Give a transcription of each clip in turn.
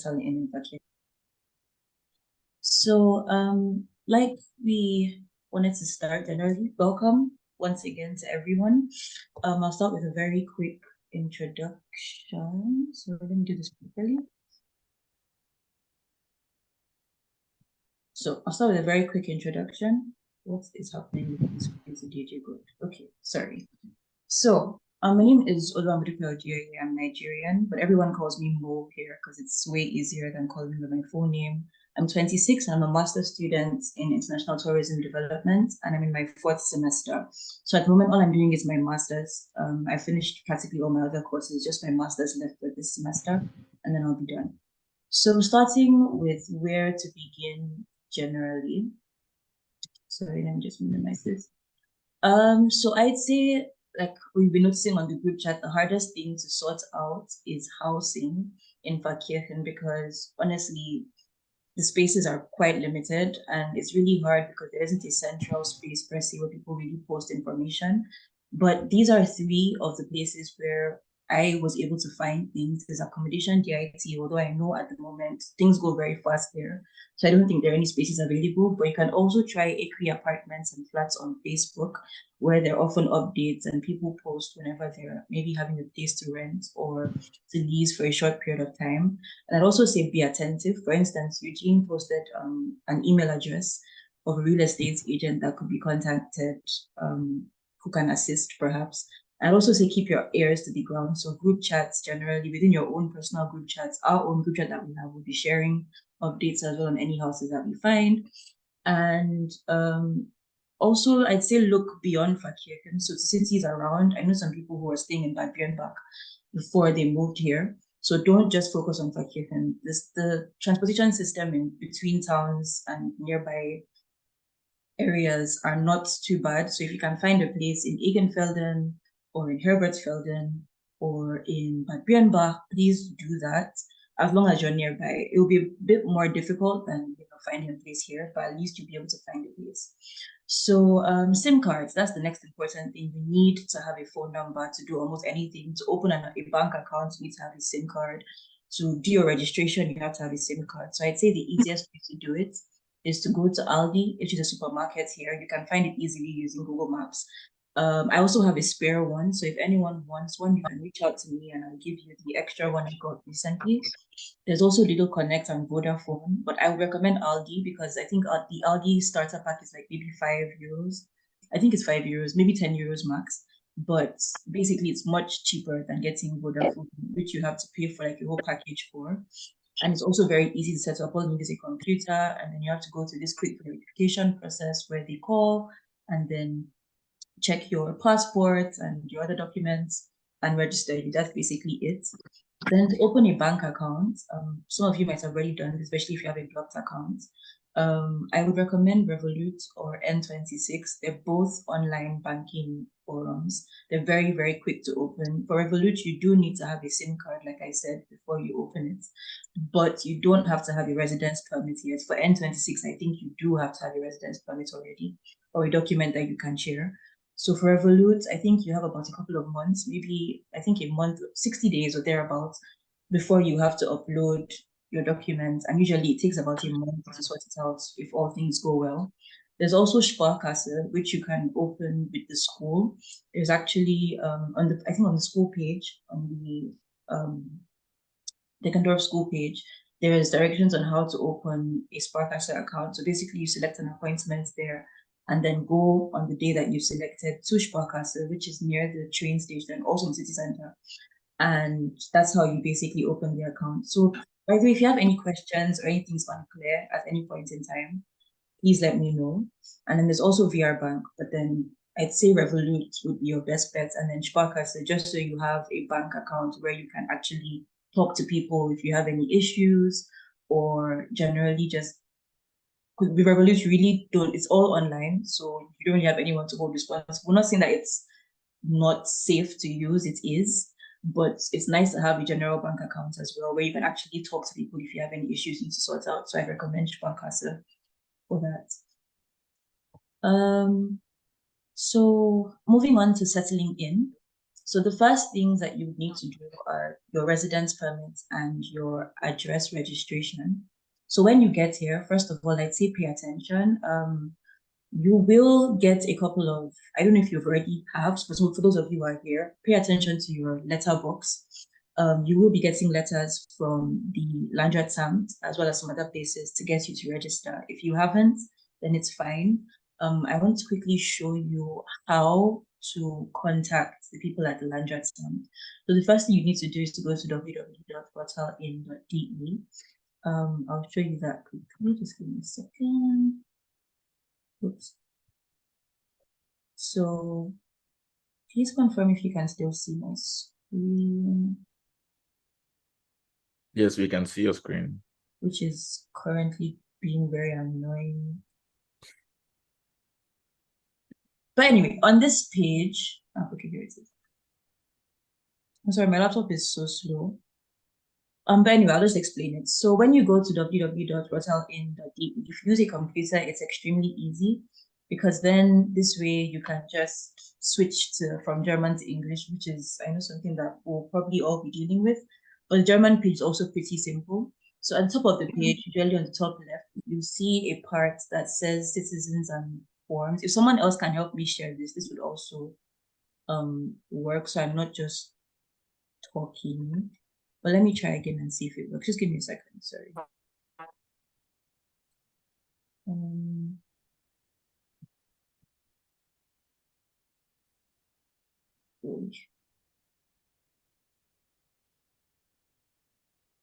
in Pfarrkirchen. So, like we wanted to start generally, welcome once again to everyone. I'll start with a very quick introduction. So let me do this properly. So I'll start with a very quick introduction. What is happening with this crazy DJ good? Okay, sorry. So my name is Oluwamodupe. I'm Nigerian, but everyone calls me Mo here because it's way easier than calling me by my full name. I'm 26 and I'm a master's student in international tourism development, and I'm in my 4th semester. So at the moment, all I'm doing is my master's. I finished practically all my other courses, just my master's left for this semester, and then I'll be done. So starting with where to begin generally. Sorry, let me just minimize this. So I'd say, like we've been noticing on the group chat, the hardest thing to sort out is housing in Pfarrkirchen, because honestly, the spaces are quite limited and it's really hard because there isn't a central space per se where people really post information. But these are 3 of the places where I was able to find things. There's accommodation, DIT, although I know at the moment things go very fast there. So I don't think there are any spaces available, but you can also try ECRI apartments and flats on Facebook, where there are often updates and people post whenever they're maybe having a place to rent or to lease for a short period of time. And I'd also say be attentive. For instance, Eugene posted an email address of a real estate agent that could be contacted, who can assist perhaps. I'd also say keep your ears to the ground. So group chats generally within your own personal group chats, our own group chat that we have will be sharing updates as well on any houses that we find. And also I'd say look beyond Pfarrkirchen, so cities around. I know some people who are staying in Bad Björnbach before they moved here. So don't just focus on Pfarrkirchen. The transportation system in between towns and nearby areas are not too bad. So if you can find a place in Egenfelden or in Herbertsfelden or in Bad Björnbach, please do that. As long as you're nearby, it will be a bit more difficult than finding a place here, but at least you'll be able to find a place. So SIM cards, that's the next important thing. You need to have a phone number to do almost anything. To open a bank account, you need to have a SIM card. To do your registration, you have to have a SIM card. So I'd say the easiest way to do it is to go to Aldi, which is a supermarket here. You can find it easily using Google Maps. I also have a spare one, so if anyone wants one, you can reach out to me and I'll give you the extra one I got recently. There's also Little Connect and Vodafone, but I would recommend Aldi because I think the Aldi starter pack is like maybe €5. I think it's €5, maybe €10 max. But basically, it's much cheaper than getting Vodafone, which you have to pay for like a whole package for. And it's also very easy to set up. All you need is a computer, and then you have to go through this quick verification process where they call and then check your passport and your other documents and register you. That's basically it. Then to open a bank account, some of you might have already done it, especially if you have a blocked account. I would recommend Revolut or N26. They're both online banking forums. They're very, very quick to open. For Revolut, you do need to have a SIM card, like I said, before you open it. But you don't have to have a residence permit yet. For N26, I think you do have to have a residence permit already, or a document that you can share. So for Revolut, I think you have about a couple of months, maybe I think a month, 60 days or thereabouts, before you have to upload your documents. And usually it takes about a month to sort it out if all things go well. There's also Sparkasse, which you can open with the school. There's actually on the school page, on the Deckendorf school page, there is directions on how to open a Sparkasse account. So basically you select an appointment there and then go on the day that you selected to Sparkasse, which is near the train station, also in city center. And that's how you basically open the account. So by the way, if you have any questions or anything's unclear at any point in time, please let me know. And then there's also VR Bank, but then I'd say Revolut would be your best bet, and then Sparkasse, just so you have a bank account where you can actually talk to people if you have any issues, or generally just with Revolut, really don't, it's all online, so you don't really have anyone to hold responsible. We're not saying that it's not safe to use, it is, but it's nice to have a general bank account as well, where you can actually talk to people if you have any issues you need to sort out. So I recommend Sparkasse for that. So moving on to settling in. So the first things that you need to do are your residence permit and your address registration. So when you get here, first of all, I'd say pay attention. You will get a couple of, I don't know if you've already have, but for those of you who are here, pay attention to your letterbox. You will be getting letters from the Landratsamt as well as some other places to get you to register. If you haven't, then it's fine. I want to quickly show you how to contact the people at the Landratsamt. So the first thing you need to do is to go to www.portalinn.de. I'll show you that quickly. Just give me a second. Oops. So please confirm if you can still see my screen. Yes, we can see your screen. Which is currently being very annoying. But anyway, on this page, okay, here it is. I'm sorry, my laptop is so slow. But anyway, I'll just explain it. So when you go to www.portalinn.de, if you use a computer, it's extremely easy because then this way you can just switch from German to English, which is, I know, something that we'll probably all be dealing with. But the German page is also pretty simple. So on top of the page, usually on the top left, you see a part that says citizens and forms. If someone else can help me share this, this would also work. So I'm not just talking. But let me try again and see if it works. Just give me a second, sorry.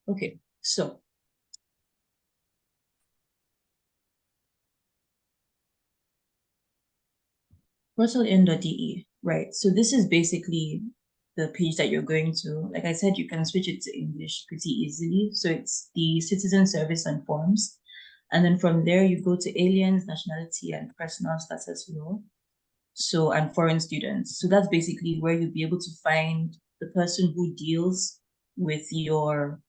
Okay, so portalinn.de, right? So this is basically the page that you're going to. Like I said, you can switch it to English pretty easily. So it's the citizen service and forms. And then from there, you go to aliens, nationality, and personal status law. So, and foreign students. So that's basically where you'll be able to find the person who deals with your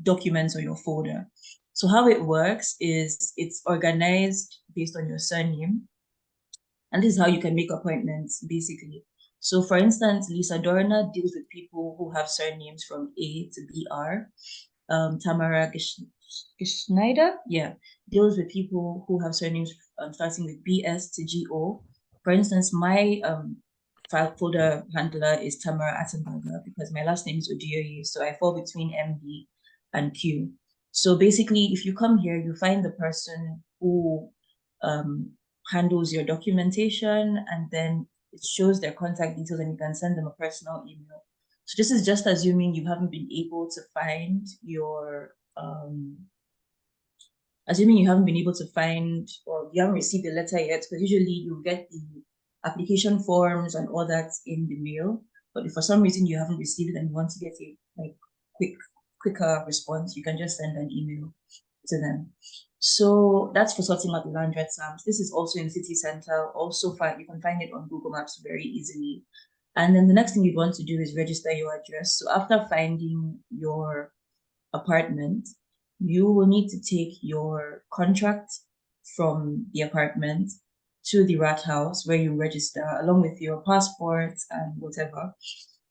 documents or your folder. So how it works is it's organized based on your surname. And this is how you can make appointments, basically. So for instance, Lisa Dorna deals with people who have surnames from A to BR. Tamara Geschneider, yeah, deals with people who have surnames starting with BS to GO. For instance, my file folder handler is Tamara Attenberger because my last name is Odioye, so I fall between MD and Q. So basically, if you come here, you find the person who handles your documentation, and then it shows their contact details, and you can send them a personal email. So this is just assuming you haven't been able to find your, assuming you haven't been able to find or you haven't received the letter yet, because usually you get the application forms and all that in the mail. But if for some reason you haven't received it and you want to get a quicker response, you can just send an email to them. So that's for sorting out the Landratsamt. This is also in city center. Also, you can find it on Google Maps very easily. And then the next thing you want to do is register your address. So after finding your apartment, you will need to take your contract from the apartment to the rat house where you register along with your passport and whatever.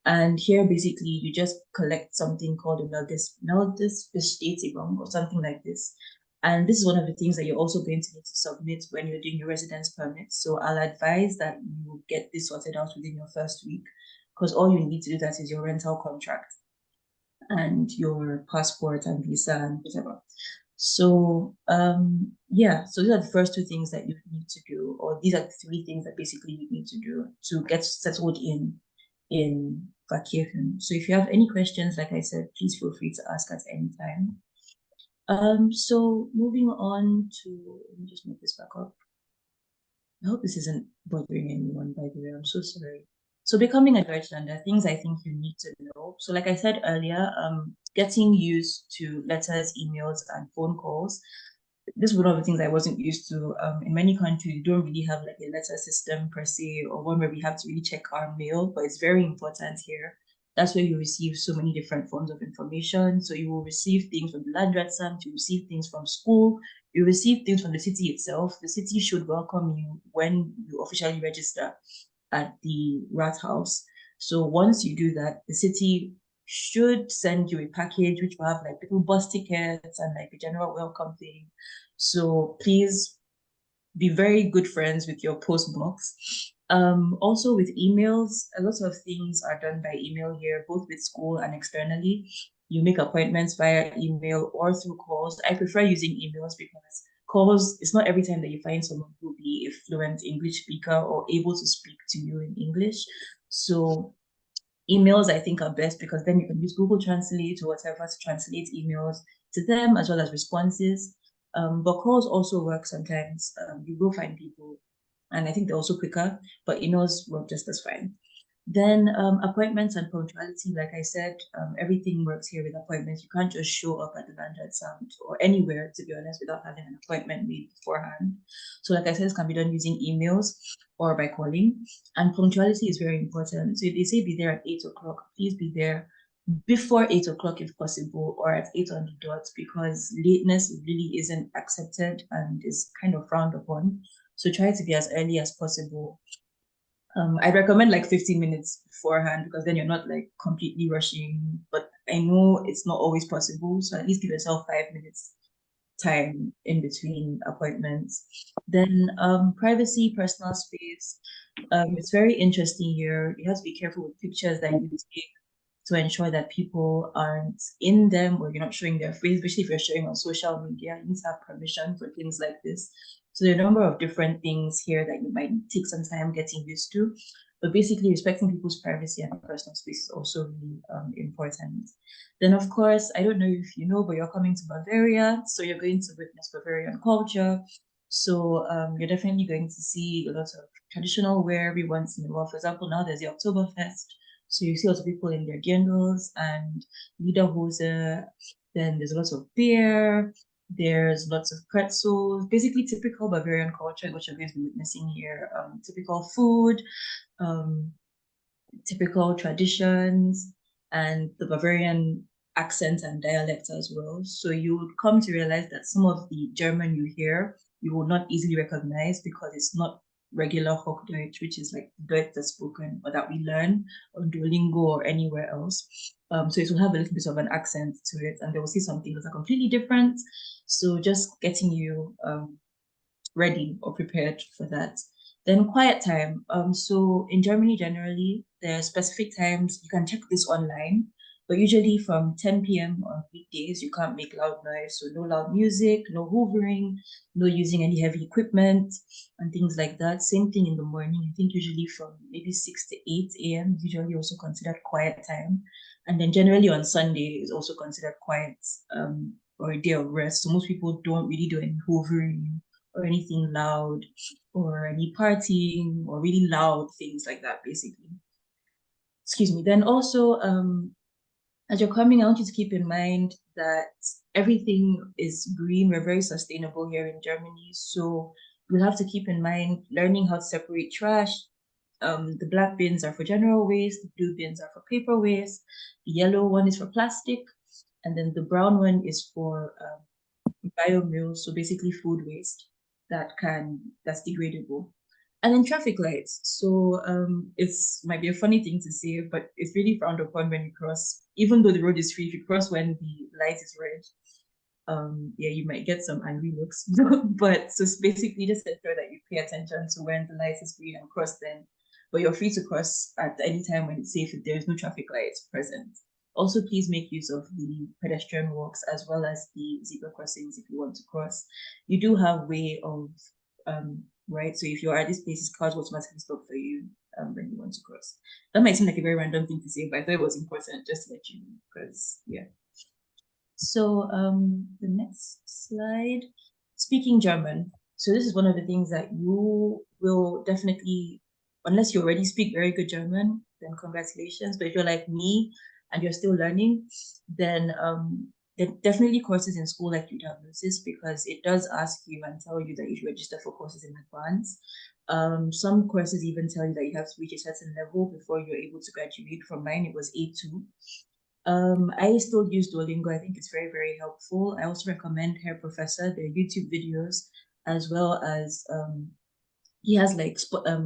And here, basically, you just collect something called a Meldesbestätigung or something like this. And this is one of the things that you're also going to need to submit when you're doing your residence permit. So I'll advise that you get this sorted out within your first week, because all you need to do that is your rental contract and your passport and visa and whatever. So yeah, so these are the first two things that you need to do, or these are the three things that basically you need to do to get settled in Pfarrkirchen. So if you have any questions, like I said, please feel free to ask at any time. So moving on to, let me just make this back up. I hope this isn't bothering anyone, by the way. I'm so sorry. So becoming a Deutschlander, things I think you need to know. So like I said earlier, getting used to letters, emails, and phone calls. This is one of the things I wasn't used to. In many countries, you don't really have like a letter system per se, or one where we have to really check our mail, but it's very important here. That's where you receive so many different forms of information. So you will receive things from the Landratsamt, you receive things from school, you receive things from the city itself. The city should welcome you when you officially register at the rat house. So once you do that, the city should send you a package which will have like little bus tickets and like a general welcome thing. So please be very good friends with your post box. Also with emails, a lot of things are done by email here, both with school and externally. You make appointments via email or through calls. I prefer using emails because calls, it's not every time that you find someone who will be a fluent English speaker or able to speak to you in English. So emails, I think, are best because then you can use Google Translate or whatever to translate emails to them as well as responses. But calls also work sometimes. You will find people, and I think they're also quicker, but emails work just as fine. Then appointments and punctuality, like I said, everything works here with appointments. You can't just show up at the Landed Sound or anywhere, to be honest, without having an appointment made beforehand. So like I said, this can be done using emails or by calling. And punctuality is very important. So if they say be there at 8 o'clock, please be there before 8 o'clock if possible, or at 8 on the dot, because lateness really isn't accepted and is kind of frowned upon. So try to be as early as possible. I recommend like 15 minutes beforehand because then you're not like completely rushing. But I know it's not always possible, so at least give yourself 5 minutes time in between appointments. Then privacy, personal space. It's very interesting here. You have to be careful with pictures that you take to ensure that people aren't in them or you're not showing their face, especially if you're showing on social media. You need to have permission for things like this. So there are a number of different things here that you might take some time getting used to. But basically, respecting people's privacy and personal space is also really important. Then, of course, I don't know if you know, but you're coming to Bavaria. So you're going to witness Bavarian culture. So you're definitely going to see a lot of traditional wear every once in a while. For example, now there's the Oktoberfest. So you see lots of people in their dirndls and lederhose. Then there's lots of beer. There's lots of pretzels. Basically, typical Bavarian culture, which you're going to be witnessing here. Typical food, um, typical traditions, and the Bavarian accent and dialect as well. So you would come to realize that some of the German you hear, you will not easily recognize because it's not regular Hochdeutsch, which is like Deutsch that's spoken or that we learn on Duolingo or anywhere else. So it will have a little bit of an accent to it, and they will see some things that are completely different. So just getting you ready or prepared for that. Then quiet time. So in Germany, generally, there are specific times. You can check this online, but usually from 10 p.m. on weekdays, you can't make loud noise. So no loud music, no hoovering, no using any heavy equipment and things like that. Same thing in the morning. I think usually from maybe 6 to 8 a.m. is usually also considered quiet time. And then generally on Sunday is also considered quiet or a day of rest. So most people don't really do any hoovering or anything loud or any partying or really loud things like that, basically. Excuse me. Then also, as you're coming, I want you to keep in mind that everything is green. We're very sustainable here in Germany. So you'll have to keep in mind learning how to separate trash. The black bins are for general waste, the blue bins are for paper waste, the yellow one is for plastic, and then the brown one is for biomeal, so basically food waste that's degradable. And then traffic lights. So it's might be a funny thing to say, but it's really frowned upon when you cross, even though the road is free, if you cross when the light is red, yeah, you might get some angry looks. But so it's basically just ensure that you pay attention to when the light is green and cross then. But you're free to cross at any time when it's safe if there is no traffic lights present. Also, please make use of the pedestrian walks as well as the zebra crossings if you want to cross. You do have way of right. So if you're at these places, cars will automatically stop for you when you want to cross. That might seem like a very random thing to say, but I thought it was important just to let you know because yeah. So the next slide, speaking German. So this is one of the things that you will definitely, unless you already speak very good German, then congratulations. But if you're like me and you're still learning, then there are definitely courses in school like you'd have noticed because it does ask you and tell you that you should register for courses in advance. Some courses even tell you that you have to reach a certain level before you're able to graduate. From mine, it was A2. I still use Duolingo. I think it's very, very helpful. I also recommend Hair Professor, their YouTube videos, as well as he has like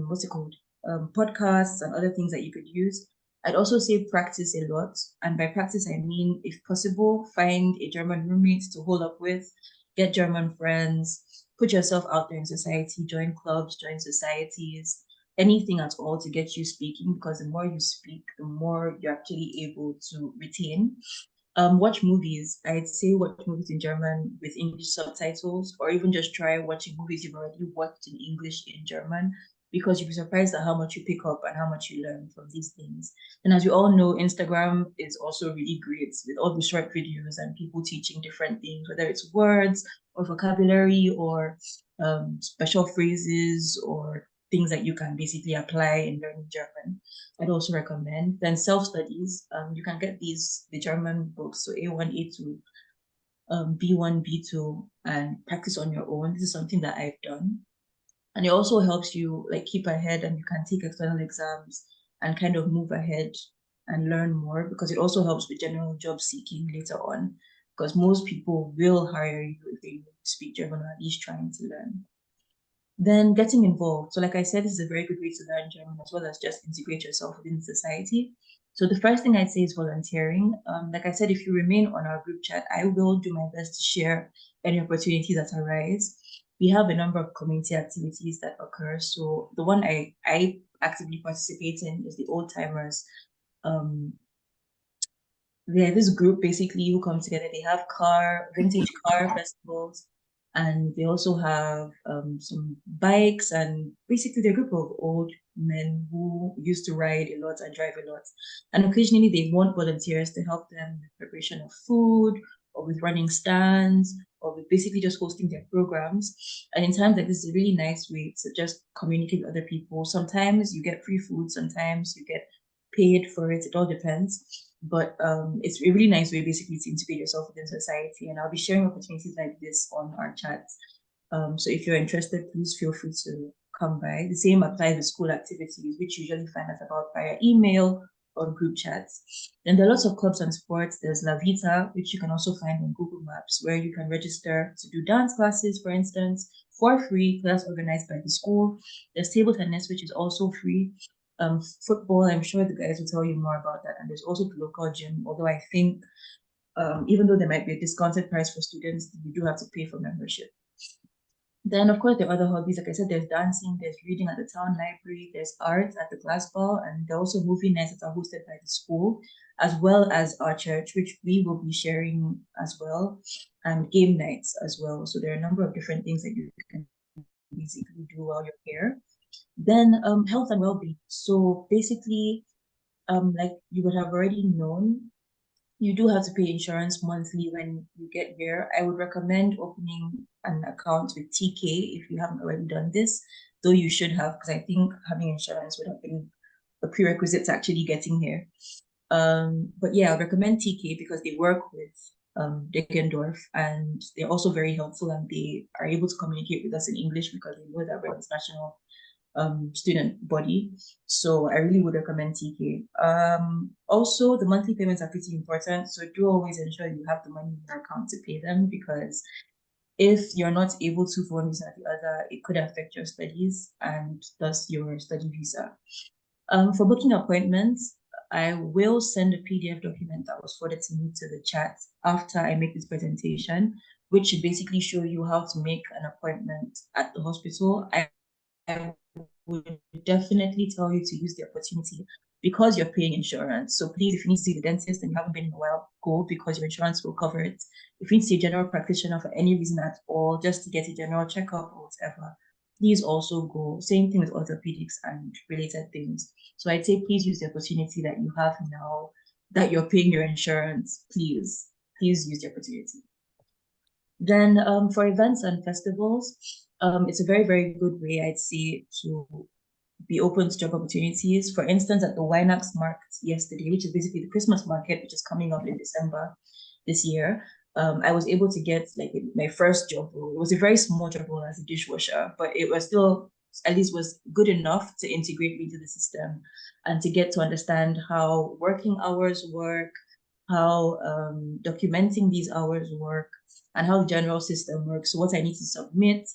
what's it called? Podcasts and other things that you could use. I'd also say practice a lot. And by practice, I mean, if possible, find a German roommate to hold up with, get German friends, put yourself out there in society, join clubs, join societies, anything at all to get you speaking, because the more you speak, the more you're actually able to retain. Watch movies. I'd say watch movies in German with English subtitles, or even just try watching movies you've already watched in English in German, because you'll be surprised at how much you pick up and how much you learn from these things. And as we all know, Instagram is also really great with all the short videos and people teaching different things, whether it's words or vocabulary or special phrases or things that you can basically apply in learning German. I'd also recommend. Then self-studies, you can get the German books, so A1, A2, B1, B2, and practice on your own. This is something that I've done. And it also helps you like keep ahead, and you can take external exams and kind of move ahead and learn more, because it also helps with general job seeking later on, because most people will hire you if they speak German, or at least trying to learn. Then getting involved. So like I said, this is a very good way to learn German as well as just integrate yourself within society. So the first thing I'd say is volunteering. Like I said, if you remain on our group chat, I will do my best to share any opportunities that arise. We have a number of community activities that occur. So the one I actively participate in is the Old Timers. They're this group basically who come together. They have vintage car festivals, and they also have some bikes, and basically they're a group of old men who used to ride a lot and drive a lot. And occasionally they want volunteers to help them with preparation of food, or with running stands, or with basically just hosting their programs. And in times like this, is a really nice way to just communicate with other people. Sometimes you get free food, sometimes you get paid for it. It all depends. But it's a really nice way basically to integrate yourself within society. And I'll be sharing opportunities like this on our chats. So if you're interested, please feel free to come by. The same applies with school activities, which you usually find us about via email or group chats. Then there are lots of clubs and sports. There's La Vita, which you can also find on Google Maps, where you can register to do dance classes, for instance, for free, class organized by the school. There's table tennis, which is also free. Football, I'm sure the guys will tell you more about that. And there's also the local gym, although I think even though there might be a discounted price for students, you do have to pay for membership. Then, of course, there are other hobbies. Like I said, there's dancing, there's reading at the town library, there's art at the class ball, and there are also movie nights that are hosted by the school, as well as our church, which we will be sharing as well, and game nights as well. So there are a number of different things that you can basically do while you're here. Then health and well-being. So basically, like you would have already known, you do have to pay insurance monthly when you get here. I would recommend opening an account with TK if you haven't already done this, though you should have, because I think having insurance would have been a prerequisite to actually getting here. But yeah, I recommend TK because they work with Dickendorf, and they're also very helpful, and they are able to communicate with us in English because they know that we're international student body. So I really would recommend TK. Also, the monthly payments are pretty important. So do always ensure you have the money in your account to pay them, because if you're not able to for one reason or the other, it could affect your studies and thus your study visa. For booking appointments, I will send a PDF document that was forwarded to me to the chat after I make this presentation, which should basically show you how to make an appointment at the hospital. I would definitely tell you to use the opportunity because you're paying insurance. So please, if you need to see the dentist and you haven't been in a while, go, because your insurance will cover it. If you need to see a general practitioner for any reason at all, just to get a general checkup or whatever, please also go. Same thing with orthopedics and related things. So I'd say please use the opportunity that you have now that you're paying your insurance. Please use the opportunity. Then for events and festivals, it's a very, very good way, I'd say, to be open to job opportunities. For instance, at the Winax market yesterday, which is basically the Christmas market, which is coming up in December this year, I was able to get like my first job role. It was a very small job role as a dishwasher, but it was still at least was good enough to integrate me into the system and to get to understand how working hours work, how documenting these hours work, and how the general system works. So what I need to submit,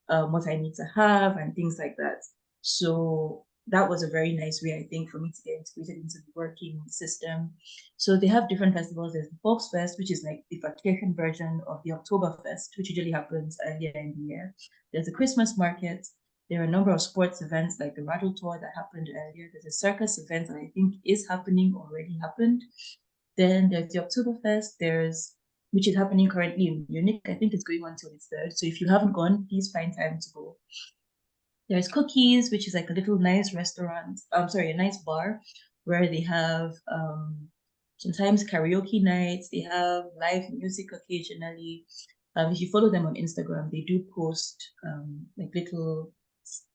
what I need to have, and things like that. So that was a very nice way, I think, for me to get integrated into the working system. So they have different festivals. There's the Volksfest, which is like the Pfarrkirchen version of the Oktoberfest, which usually happens earlier in the year. There's a Christmas market. There are a number of sports events like the Rattle Tour that happened earlier. There's a circus event that I think is happening, already happened. Then there's the Oktoberfest, which is happening currently in Munich. I think it's going on till its 3rd. So if you haven't gone, please find time to go. There's Cookies, which is like a little nice restaurant. A nice bar where they have sometimes karaoke nights. They have live music occasionally. If you follow them on Instagram, they do post like little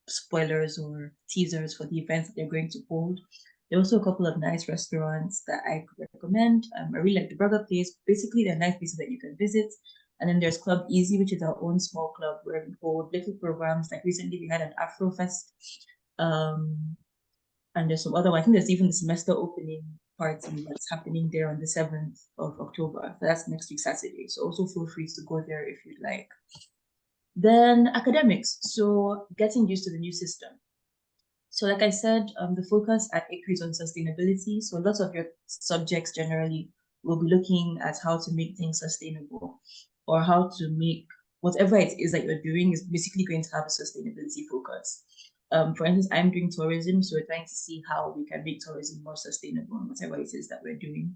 spoilers or teasers for the events that they're going to hold. There are also a couple of nice restaurants that I could recommend. I really like the burger place. Basically, they're nice places that you can visit. And then there's Club Easy, which is our own small club where we hold little programs. Like recently, we had an Afro Fest. And there's some other one. I think there's even the semester opening party that's happening there on the 7th of October. So that's next week, Saturday. So also feel free to go there if you'd like. Then academics. So getting used to the new system. So like I said, the focus at ECRI is on sustainability. So lots of your subjects generally will be looking at how to make things sustainable, or how to make whatever it is that you're doing is basically going to have a sustainability focus. For instance, I'm doing tourism, so we're trying to see how we can make tourism more sustainable in whatever it is that we're doing.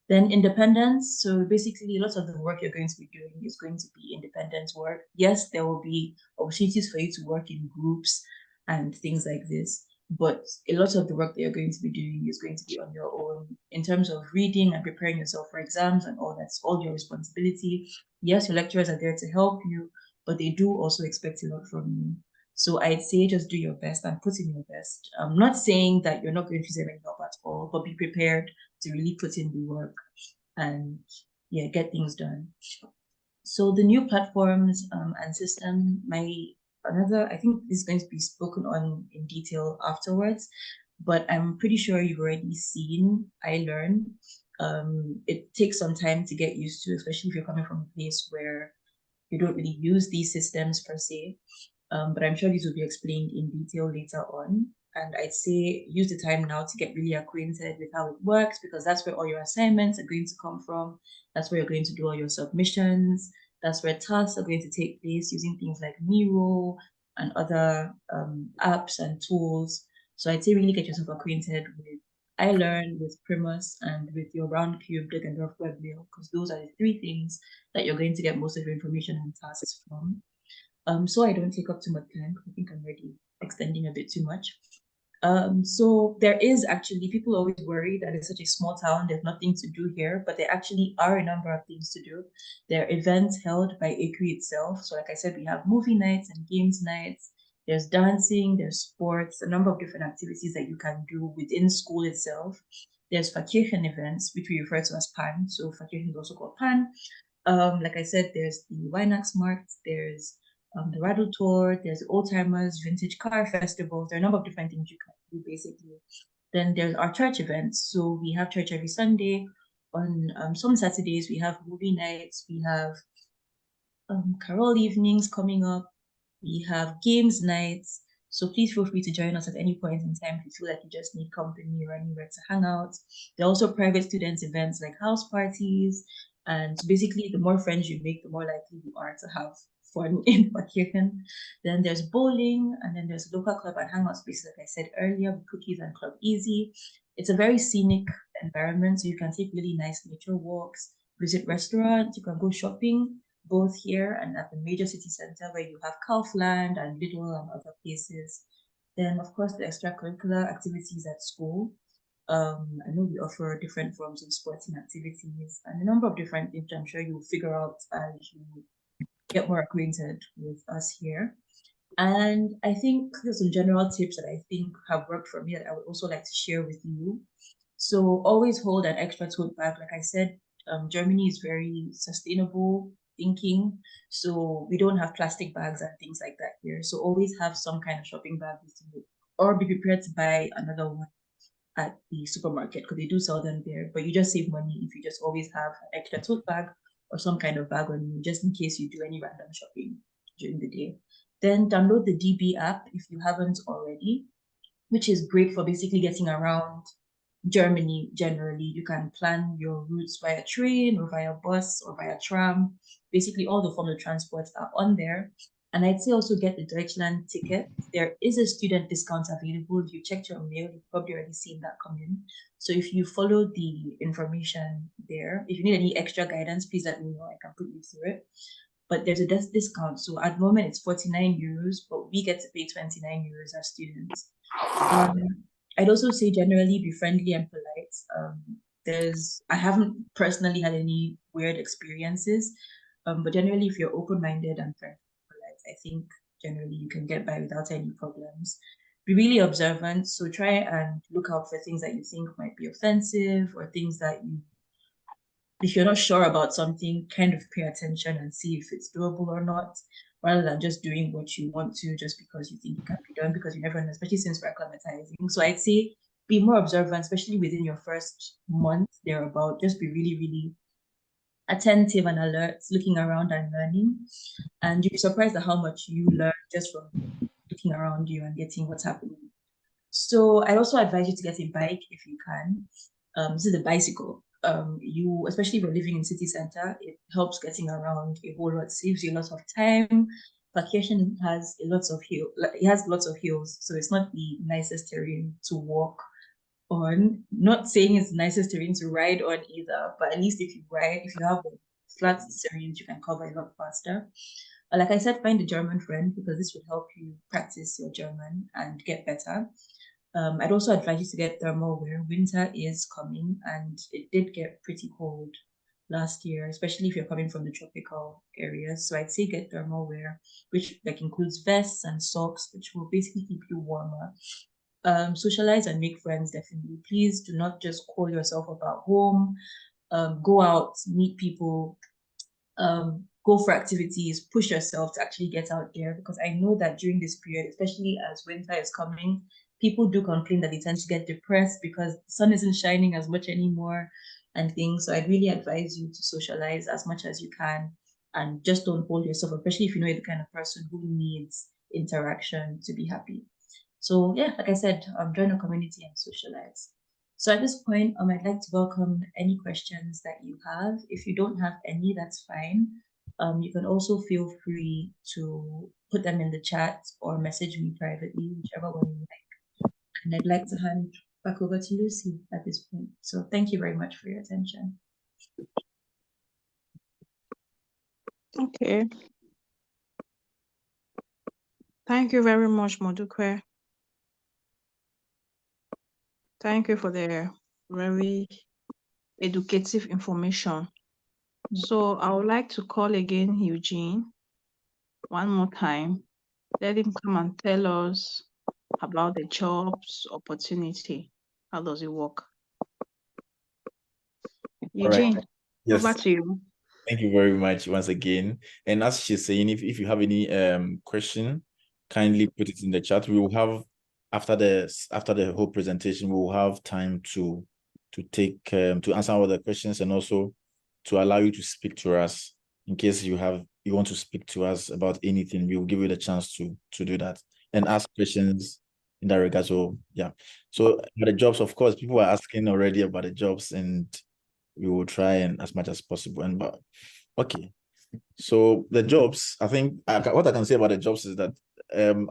Then independence. So basically, lots of the work you're going to be doing is going to be independent work. Yes, there will be opportunities for you to work in groups and things like this, but a lot of the work that you're going to be doing is going to be on your own in terms of reading and preparing yourself for exams and all. That's all your responsibility. Yes, your lecturers are there to help you, but they do also expect a lot from you. So I'd say just do your best and put in your best. I'm not saying that you're not going to receive any help at all, but be prepared to really put in the work and get things done. So the new platforms and system, I think this is going to be spoken on in detail afterwards, but I'm pretty sure you've already seen iLearn. It takes some time to get used to, especially if you're coming from a place where you don't really use these systems per se. But I'm sure these will be explained in detail later on. And I'd say use the time now to get really acquainted with how it works, because that's where all your assignments are going to come from. That's where you're going to do all your submissions. That's where tasks are going to take place using things like Miro and other apps and tools. So I'd say really get yourself acquainted with iLearn, with Primus, and with your Roundcube, Deggendorf WebMail, because those are the 3 things that you're going to get most of your information and tasks from. So I don't take up too much time. I think I'm already extending a bit too much. So there is actually, people always worry that it's such a small town, there's nothing to do here, but there actually are a number of things to do. There are events held by ECRI itself. So like I said, we have movie nights and games nights. There's dancing, there's sports, a number of different activities that you can do within school itself. There's Pfarrkirchen events, which we refer to as PAN. So Pfarrkirchen is also called PAN. Like I said, there's the Weihnachtsmarkt, there's the Rattle Tour, there's Old Timers, Vintage Car Festival. There are a number of different things you can do, basically. Then there's our church events. So we have church every Sunday. On some Saturdays, we have movie nights. We have carol evenings coming up. We have games nights. So please feel free to join us at any point in time if you feel like you just need company or anywhere to hang out. There are also private students events like house parties. And basically, the more friends you make, the more likely you are to have fun in Pfarrkirchen. Then there's bowling, and then there's local club and hangout spaces, like I said earlier, with Cookies and Club Easy. It's a very scenic environment, so you can take really nice nature walks, visit restaurants, you can go shopping, both here and at the major city center where you have Kaufland and Lidl and other places. Then, of course, the extracurricular activities at school. I know we offer different forms of sporting activities and a number of different things I'm sure you'll figure out as you get more acquainted with us here. And I think there's some general tips that I think have worked for me that I would also like to share with you. So always hold an extra tote bag. Like I said, Germany is very sustainable thinking. So we don't have plastic bags and things like that here. So always have some kind of shopping bag with you, or be prepared to buy another one at the supermarket, because they do sell them there. But you just save money if you just always have an extra tote bag or some kind of bag on you, just in case you do any random shopping during the day. Then download the DB app if you haven't already. which is great for basically getting around Germany generally. You can plan your routes via train or via bus or via tram. Basically, all the forms of transport are on there. And I'd say also get the Deutschland ticket. There is a student discount available. If you checked your mail, you've probably already seen that come in. So if you follow the information there, if you need any extra guidance, please let me know. I can put you through it. But there's a discount. So at the moment it's 49 euros, but we get to pay 29 euros as students. I'd also say generally be friendly and polite. I haven't personally had any weird experiences, but generally if you're open-minded and friendly and polite, I think generally you can get by without any problems. Be really observant, so try and look out for things that you think might be offensive or things that if you're not sure about something, kind of pay attention and see if it's doable or not, rather than just doing what you want to just because you think it can be done, because you never know, especially since we're acclimatizing. So I'd say be more observant, especially within your first month thereabout. Just be really, really attentive and alert, looking around and learning. And you'll be surprised at how much you learn just from looking around you and getting what's happening. So I'd also advise you to get a bike if you can. This is a bicycle. Especially if you're living in city center, it helps getting around a whole lot, saves you a lot of time. Pfarrkirchen has it has lots of hills, so it's not the nicest terrain to walk on. Not saying it's the nicest terrain to ride on either, but at least if you have flat terrains, you can cover a lot faster. But like I said, find a German friend because this would help you practice your German and get better. I'd also advise you to get thermal wear. Winter is coming and it did get pretty cold last year, especially if you're coming from the tropical areas. So I'd say get thermal wear, which like includes vests and socks, which will basically keep you warmer. Socialize and make friends, definitely. Please do not just call yourself about home. Go out, meet people, go for activities, push yourself to actually get out there, because I know that during this period, especially as winter is coming, people do complain that they tend to get depressed because the sun isn't shining as much anymore and things. So I'd really advise you to socialize as much as you can and just don't hold yourself, especially if you know you're the kind of person who needs interaction to be happy. So yeah, like I said, join a community and socialize. So at this point, I'd like to welcome any questions that you have. If you don't have any, that's fine. You can also feel free to put them in the chat or message me privately, whichever one you like. And I'd like to hand back over to Lucy at this point. So thank you very much for your attention. Okay. Thank you very much, Modukwe. Thank you for the very educative information. So I would like to call again Eugene one more time. Let him come and tell us about the jobs opportunity. How does it work? Eugene, right. Yes. over to you. Thank you very much once again. And as she's saying, if you have any question, kindly put it in the chat. We will have after the whole presentation, we will have time to take to answer all the questions and also to allow you to speak to us in case you want to speak to us about anything. We will give you the chance to do that and ask questions in that regard. So yeah. So the jobs, of course, people are asking already about the jobs, and we will try and as much as possible. But okay, so the jobs, I think what I can say about the jobs is that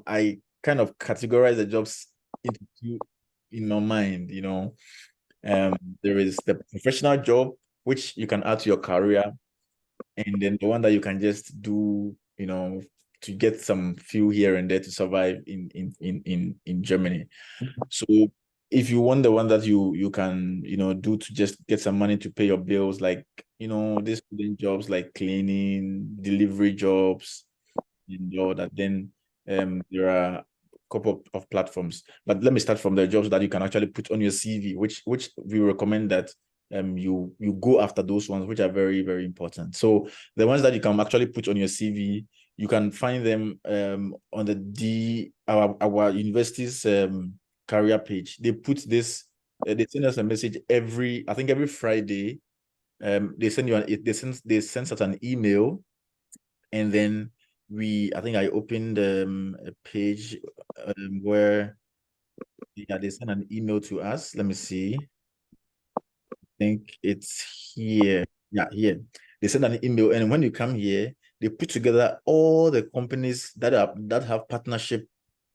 I kind of categorize the jobs into two in my mind. There is the professional job, which you can add to your career, and then the one that you can just do, to get some fuel here and there to survive in Germany. So if you want the one that you can do to just get some money to pay your bills, like these student jobs like cleaning, delivery jobs, and all that, then there are a couple of platforms. But let me start from the jobs that you can actually put on your CV, which we recommend that you go after those ones, which are very, very important. So the ones that you can actually put on your CV, you can find them on our university's career page. They put this, they send us a message every Friday. They send us an email, and then I opened a page where Yeah, they send an email to us. Let me see. I think it's here. Yeah, here. They send an email, and when you come here, they put together all the companies that have partnership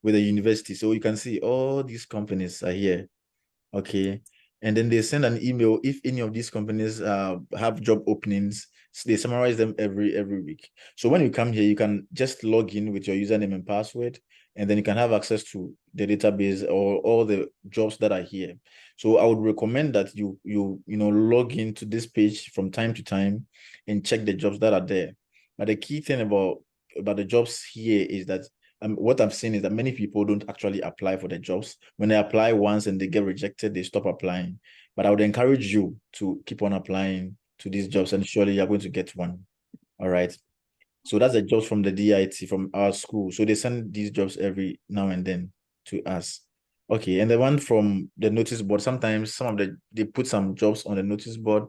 with the university. So you can see all these companies are here. Okay. And then they send an email if any of these companies have job openings. So they summarize them every week. So when you come here, you can just log in with your username and password, and then you can have access to the database or all the jobs that are here. So I would recommend that you log into this page from time to time and check the jobs that are there. But the key thing about the jobs here is that what I'm seeing is that many people don't actually apply for the jobs. When they apply once and they get rejected, they stop applying. But I would encourage you to keep on applying to these jobs, and surely you're going to get one. All right. So that's the jobs from the DIT, from our school. So they send these jobs every now and then to us. Okay. And the one from the notice board, sometimes they put some jobs on the notice board.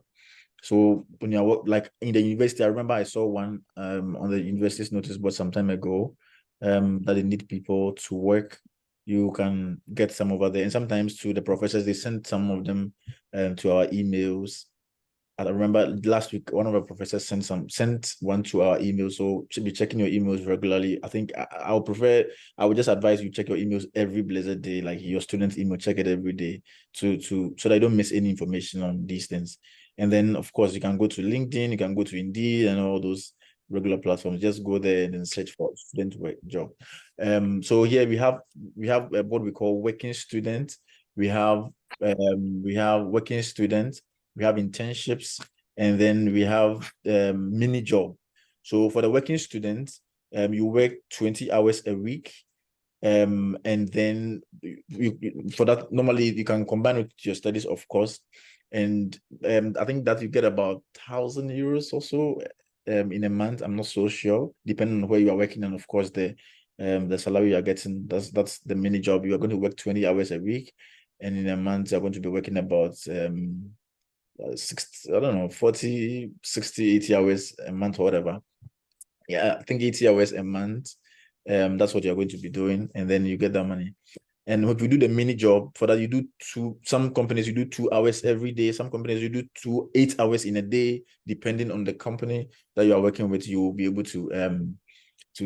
So when you're like in the university, I remember I saw one on the university's notice board some time ago that they need people to work. You can get some over there. And sometimes to the professors, they send some of them to our emails. I remember last week, one of our professors sent one to our email. So should be checking your emails regularly. I think I would just advise you check your emails every blessed day, like your student email, check it every day so that you don't miss any information on these things. And then of course you can go to LinkedIn, you can go to Indeed and all those regular platforms. Just go there and then search for student work job. So here we have what we call working student. We have working student, we have internships, and then we have mini job. So for the working students, you work 20 hours a week. And then for that, normally you can combine with your studies, of course. And I think that you get about 1,000 euros or so in a month. I'm not so sure, depending on where you are working, and of course the salary you are getting. That's the mini job. You are going to work 20 hours a week, and in a month you're going to be working about 60, I don't know, 40, 60, 80 hours a month or whatever. Yeah, I think 80 hours a month. That's what you're going to be doing, and then you get that money. And if you do the mini job, for that you do some companies you do 2 hours every day, some companies you do 8 hours in a day, depending on the company that you are working with. You will be able to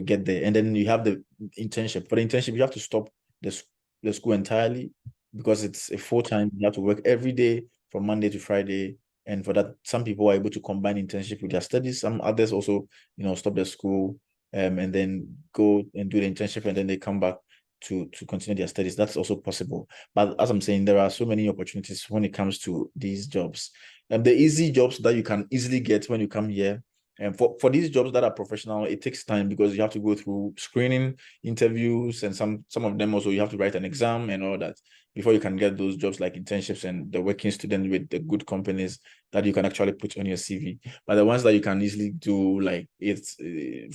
get there. And then you have the internship. For the internship, you have to stop the school entirely because it's a full-time. You have to work every day from Monday to Friday. And for that, some people are able to combine internship with their studies. Some others also, stop their school and then go and do the internship, and then they come back to continue their studies. That's also possible. But as I'm saying, there are so many opportunities when it comes to these jobs. And the easy jobs that you can easily get when you come here, and for these jobs that are professional, it takes time because you have to go through screening, interviews, and some of them also you have to write an exam and all that before you can get those jobs like internships and the working student with the good companies that you can actually put on your CV. But the ones that you can easily do, like it's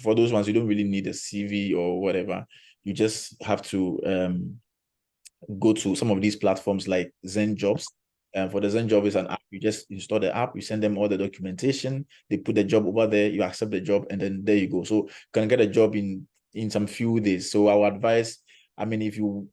for those ones, you don't really need a CV or whatever. You just have to go to some of these platforms like Zen Jobs. And for the Zen Job, is an app. You just install the app, you send them all the documentation, they put the job over there, you accept the job, and then there you go. So you can get a job in some few days. So I would advise, I mean, if you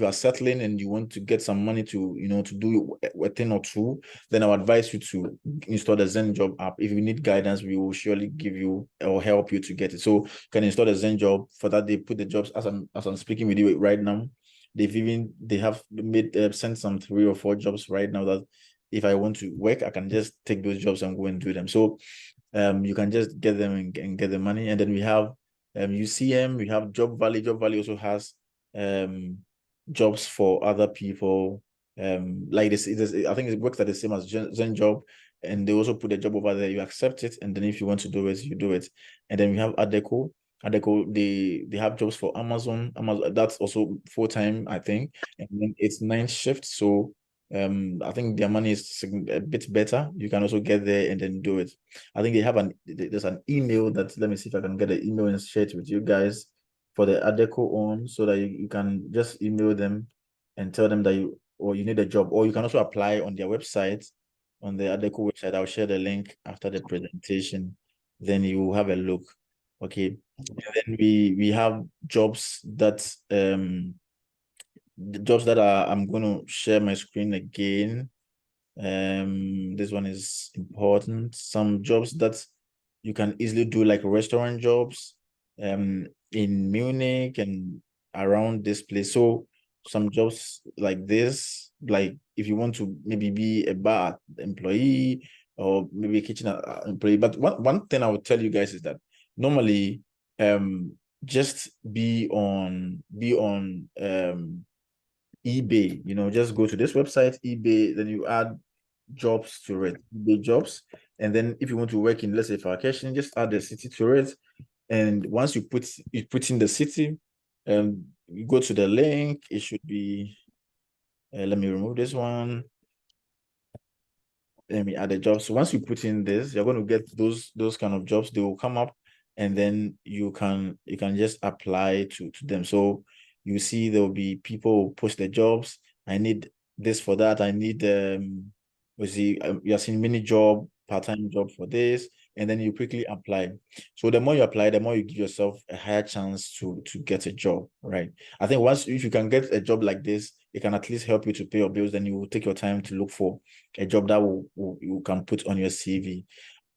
are settling and you want to get some money to to do a thing or two, then I would advise you to install the Zen Job app. If you need guidance, we will surely give you or help you to get it. So you can install the Zen Job. For that, they put the jobs as I'm speaking with you right now. They have made sent some 3 or 4 jobs right now that if I want to work, I can just take those jobs and go and do them. So you can just get them and get the money. And then we have UCM, we have Job Valley. Job Valley also has jobs for other people. Like this, I think it works at the same as Zen Job, and they also put a job over there. You accept it, and then if you want to do it, you do it. And then we have Adeco. They have jobs for Amazon. That's also full-time, I think, and then it's 9 shifts. So I think their money is a bit better. You can also get there and then do it. I think there's an email that, let me see if I can get an email and share it with you guys for the Adeco on, so that you can just email them and tell them that you need a job, or you can also apply on their website, on the Adeco website. I'll share the link after the presentation. Then you have a look. Okay. And then we have jobs that the jobs that I'm going to share my screen again. This one is important. Some jobs that you can easily do, like restaurant jobs, in Munich and around this place. So some jobs like this, like if you want to maybe be a bar employee or maybe a kitchen employee. But one thing I would tell you guys is that normally, just be on eBay, just go to this website, eBay, then you add jobs to it, eBay jobs. And then if you want to work in, let's say, Pfarrkirchen, just add the city to it. And once you put in the city, you go to the link, it should be, let me remove this one. Let me add a job. So once you put in this, you're going to get those kind of jobs. They will come up, and then you can just apply to them. So you see there will be people who post the jobs. I need this for that. I need we see you're seeing mini job, part-time job for this, and then you quickly apply. So the more you apply, the more you give yourself a higher chance to get a job, right? I think if you can get a job like this, it can at least help you to pay your bills. Then you will take your time to look for a job that you can put on your CV.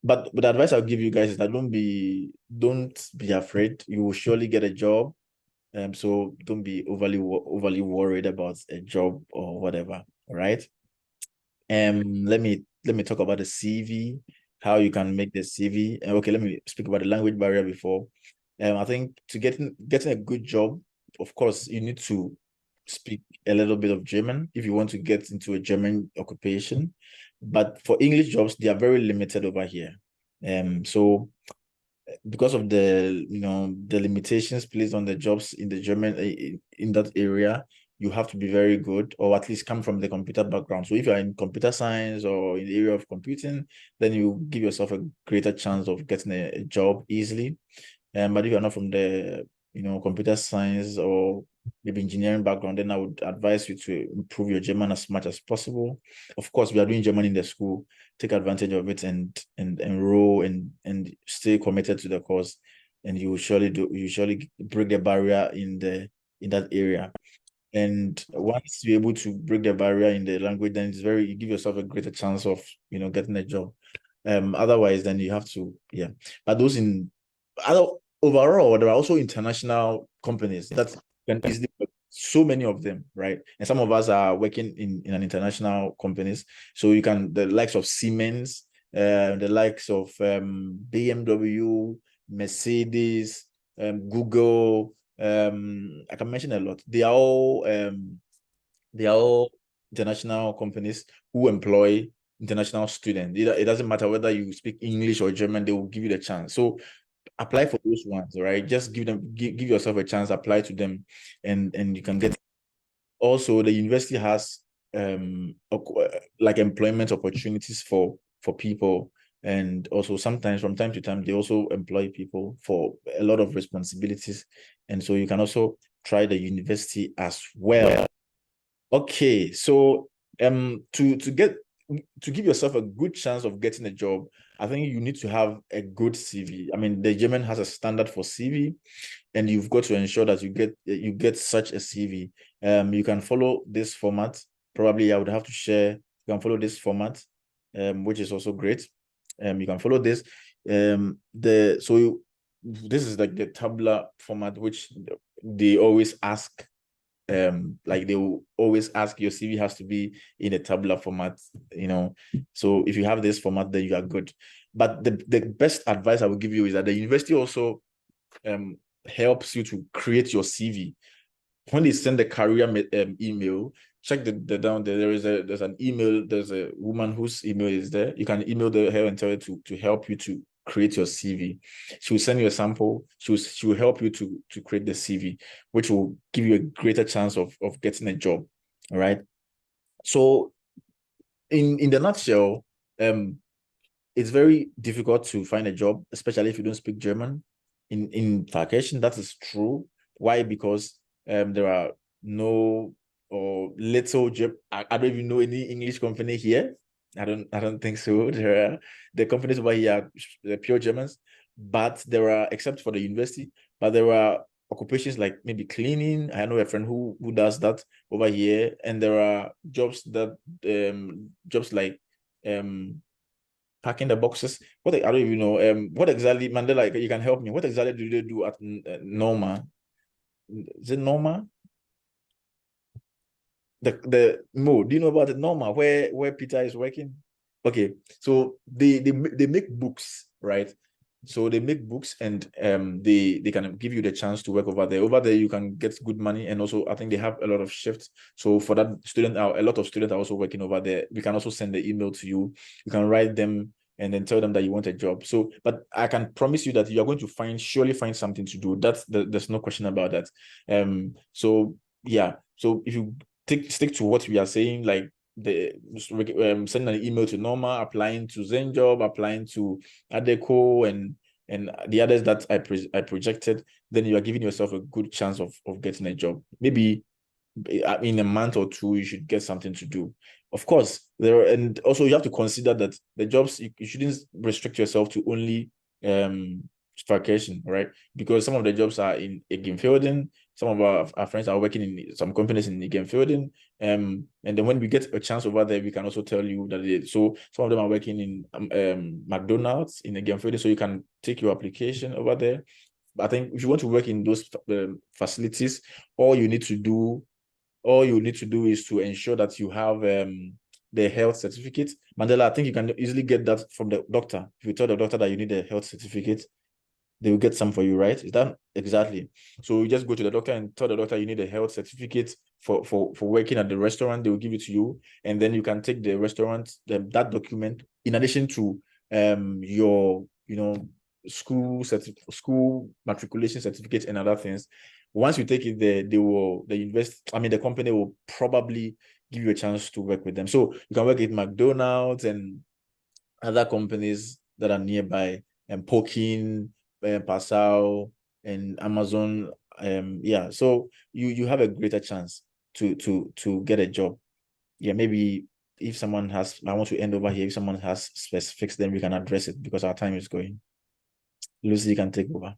But the advice I'll give you guys is that don't be afraid. You will surely get a job. So don't be overly worried about a job or whatever. All right. Let me talk about the CV, how you can make the CV. Okay, let me speak about the language barrier before. I think to getting a good job, of course, you need to speak a little bit of German if you want to get into a German occupation. But for English jobs, they are very limited over here. So because of the the limitations placed on the jobs in the German in that area, you have to be very good, or at least come from the computer background. So if you're in computer science or in the area of computing, then you give yourself a greater chance of getting a job easily. But if you're not from the computer science or maybe engineering background, then I would advise you to improve your German as much as possible. Of course, we are doing German in the school. Take advantage of it and enroll and stay committed to the course, and you will surely break the barrier in that area. And once you're able to break the barrier in the language, then you give yourself a greater chance of getting a job. Otherwise, then you have to, yeah. But overall, there are also international companies that can easily work, so many of them, right? And some of us are working in an international companies. So you can, the likes of Siemens, the likes of BMW, Mercedes, Google, I can mention a lot. They are all international companies who employ international students. It doesn't matter whether you speak English or German, they will give you the chance. So apply for those ones, right? Just give yourself a chance, apply to them, and you can get. Also, the university has like employment opportunities for people, and also sometimes from time to time they also employ people for a lot of responsibilities, and so you can also try the university as well. Okay, so to give yourself a good chance of getting a job, I think you need to have a good CV. I mean, the German has a standard for CV, and you've got to ensure that you get such a CV. You can follow this format. Probably I would have to share. You can follow this format, which is also great. You can follow this. This is like the tabular format, which they always ask. Like they will always ask, your CV has to be in a tabular format, so if you have this format, then you are good. But the best advice I would give you is that the university also helps you to create your CV. When they send the career email, check the down there. There's an email. There's a woman whose email is there. You can email her and tell her to help you to create your CV. She will send you a sample. She will help you to create the CV, which will give you a greater chance of getting a job. All right. So in the nutshell, it's very difficult to find a job, especially if you don't speak German. In Pfarrkirchen, that is true. Why? Because there are no or little job. I don't even know any English company here. I don't think so. The companies over here are pure Germans, but there are, except for the university, but there are occupations like maybe cleaning. I know a friend who does that over here, and there are jobs that jobs like packing the boxes. I don't even know what exactly, Mandela, you can help me. What exactly do they do at Norma? Is it Norma? The Mo, do you know about it, Norma, where Peter is working? Okay, so they make books, right? So they make books, and they can give you the chance to work over there. Over there, you can get good money, and also I think they have a lot of shifts. So for that student, a lot of students are also working over there. We can also send the email to you. You can write them and then tell them that you want a job. So, but I can promise you that you are going to surely find something to do. There's no question about that. So yeah. So if you stick to what we are saying, like sending an email to Norma, applying to ZenJob, applying to Adeco, and the others that I projected, then you are giving yourself a good chance of getting a job. Maybe in a month or two, you should get something to do. Of course, and also you have to consider that the jobs, you shouldn't restrict yourself to only Pfarrkirchen, right? Because some of the jobs are in Egenfielding. Some of our friends are working in some companies in Egenfielding. And then when we get a chance over there, we can also tell you that so some of them are working in McDonald's in Egenfielding, so you can take your application over there. I think if you want to work in those facilities, all you need to do is to ensure that you have the health certificate. Mandela, I think you can easily get that from the doctor. If you tell the doctor that you need a health certificate, they will get some for you, right? Is that exactly? So you just go to the doctor and tell the doctor you need a health certificate for working at the restaurant. They will give it to you, and then you can take the restaurant that document in addition to your school matriculation certificate and other things. Once you take it there, the company will probably give you a chance to work with them. So you can work at McDonald's and other companies that are nearby, and Pokin, Passau, and Amazon. Yeah, so you have a greater chance to get a job. Yeah, maybe if someone has, I want to end over here. If someone has specifics, then we can address it because our time is going. Lucy, you can take over.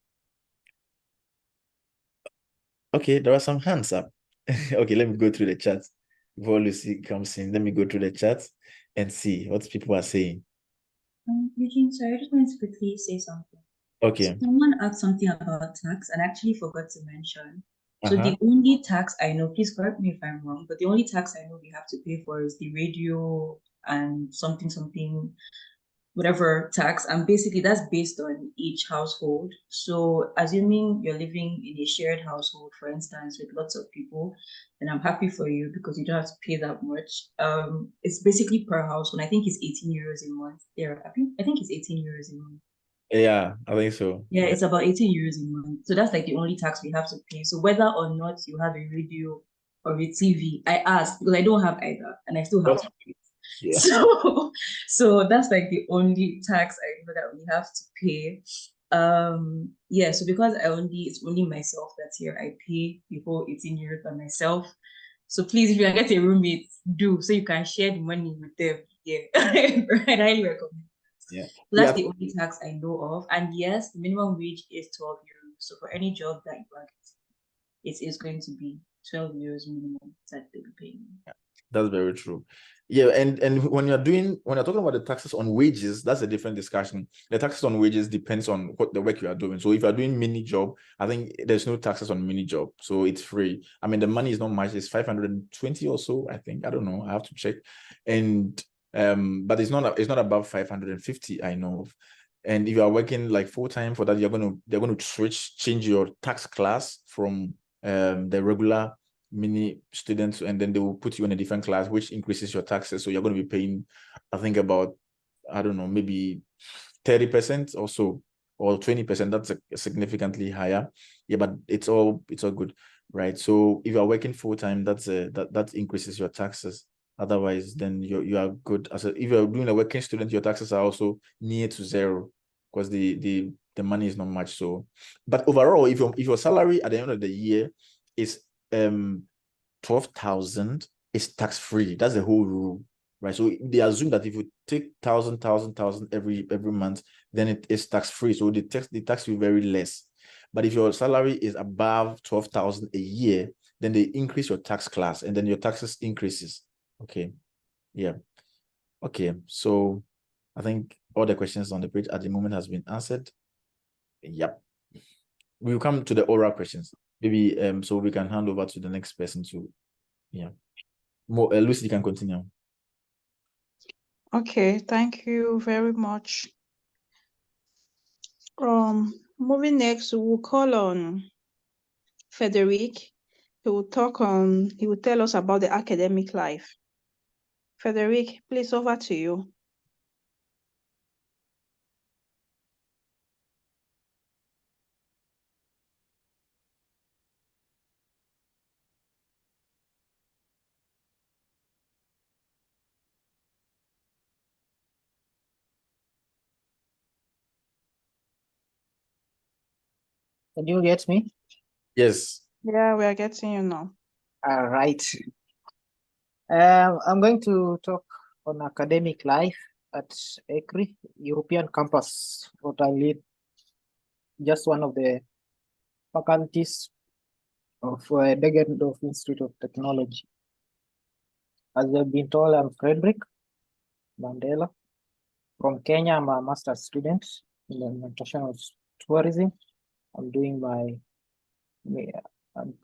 Okay, there are some hands up. Okay, let me go through the chat before Lucy comes in. Let me go through the chat and see what people are saying. Eugene, sorry, I just wanted to quickly say something. Okay. Someone asked something about tax and I actually forgot to mention. So the only tax I know, please correct me if I'm wrong, but the only tax I know we have to pay for is the radio and something, whatever tax. And basically that's based on each household. So assuming you're living in a shared household, for instance, with lots of people, then I'm happy for you because you don't have to pay that much. It's basically per household. I think it's 18 euros a month. I think it's 18 euros a month. Yeah, I think so. Yeah, it's about 18 euros a month. So that's like the only tax we have to pay. So whether or not you have a radio or a TV, I asked because I don't have either and I still have to pay. Yeah. So that's like the only tax I know that we have to pay. Yeah, so because it's only myself that's here, I pay the whole 18 euros by myself. So please, if you can get a roommate, do so you can share the money with them. Yeah, I highly recommend. Yeah, so that's the only tax I know of. And yes, the minimum wage is 12 euros. So for any job that you are getting, it is going to be 12 euros minimum that they'll be paying. Yeah, that's very true. Yeah, and when you're talking about the taxes on wages, that's a different discussion. The taxes on wages depends on what the work you are doing. So if you're doing mini job, I think there's no taxes on mini job, so it's free. I mean, the money is not much; it's 520 or so. I think, I don't know. I have to check. And but it's not above 550. I know of. And if you are working like full time for that, they're going to change your tax class from the regular mini students, and then they will put you in a different class, which increases your taxes. So you're going to be paying, I think, about, I don't know, maybe 30% or so, or 20%. That's significantly higher. Yeah, but it's all good, right? So if you're working full time, that increases your taxes. Otherwise, then you are good. If you're doing a working student, your taxes are also near to zero because the money is not much. So, but overall, if your salary at the end of the year is 12,000, is tax free. That's the whole rule, right? So they assume that if you take 1,000 every month, then it is tax free. So the tax will vary less. But if your salary is above 12,000 a year, then they increase your tax class and then your taxes increases. Okay. Yeah. Okay. So I think all the questions on the page at the moment has been answered. Yep. We'll come to the oral questions. Maybe so we can hand over to the next person to, yeah. More Lucy, you can continue. Okay, thank you very much. Moving next, we'll call on Frederick. He will tell us about the academic life. Frederick, please, over to you. Can you get me? Yes. Yeah, we are getting you now. All right. I'm going to talk on academic life at ECRI, European campus, what I lead, just one of the faculties of Degendorf Institute of Technology. As you've been told, I'm Frederick Mandela from Kenya. I'm a master's student in international tourism. I'm doing I'm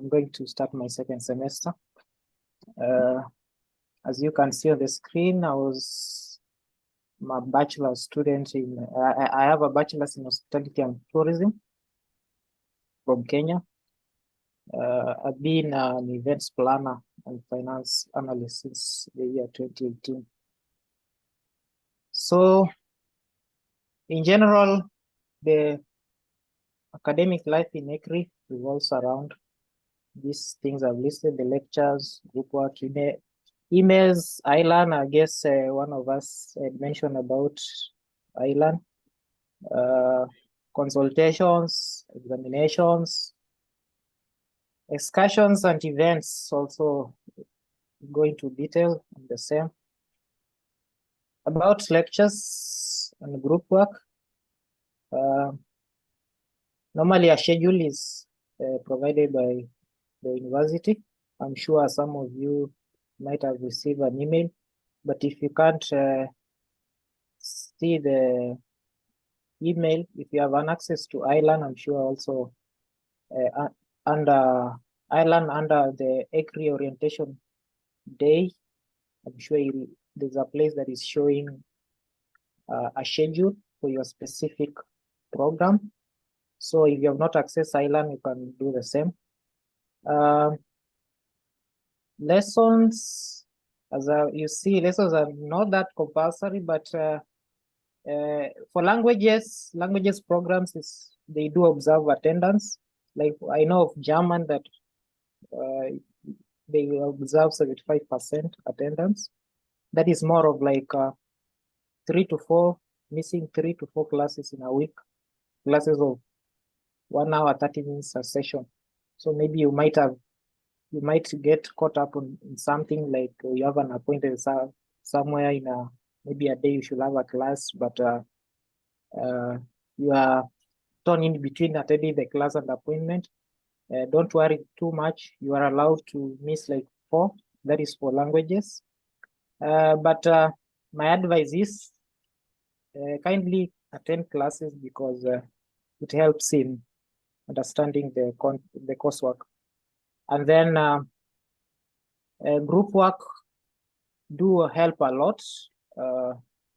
going to start my second semester. As you can see on the screen, I'm a bachelor student in, I have a bachelor's in hospitality and tourism from Kenya. I've been an events planner and finance analyst since the year 2018. So in general, the academic life in ECRI revolves around these things I've listed: the lectures, group work, emails, ILAN. I guess one of us had mentioned about ILAN, consultations, examinations, excursions, and events. Also go into detail on the same. About lectures and group work, normally a schedule is provided by the university. I'm sure some of you might have received an email, but if you can't see the email, if you have an access to ILAN, I'm sure also under ILAN, under the ECRI orientation day, I'm sure there's a place that is showing a schedule for your specific program. So if you have not accessed ILAN, you can do the same. Lessons, as you see, lessons are not that compulsory, but for languages programs, they do observe attendance. Like I know of German that they observe 75% attendance. That is more of like 3 to 4, missing 3 to 4 classes in a week, classes of 1 hour, 30 minutes a session. So maybe you might get caught up in something, like you have an appointment somewhere in maybe a day you should have a class, but you are torn in between attending the class and appointment. Don't worry too much. You are allowed to miss like 4. That is for languages. But my advice is kindly attend classes because it helps in understanding the coursework. And then group work do help a lot,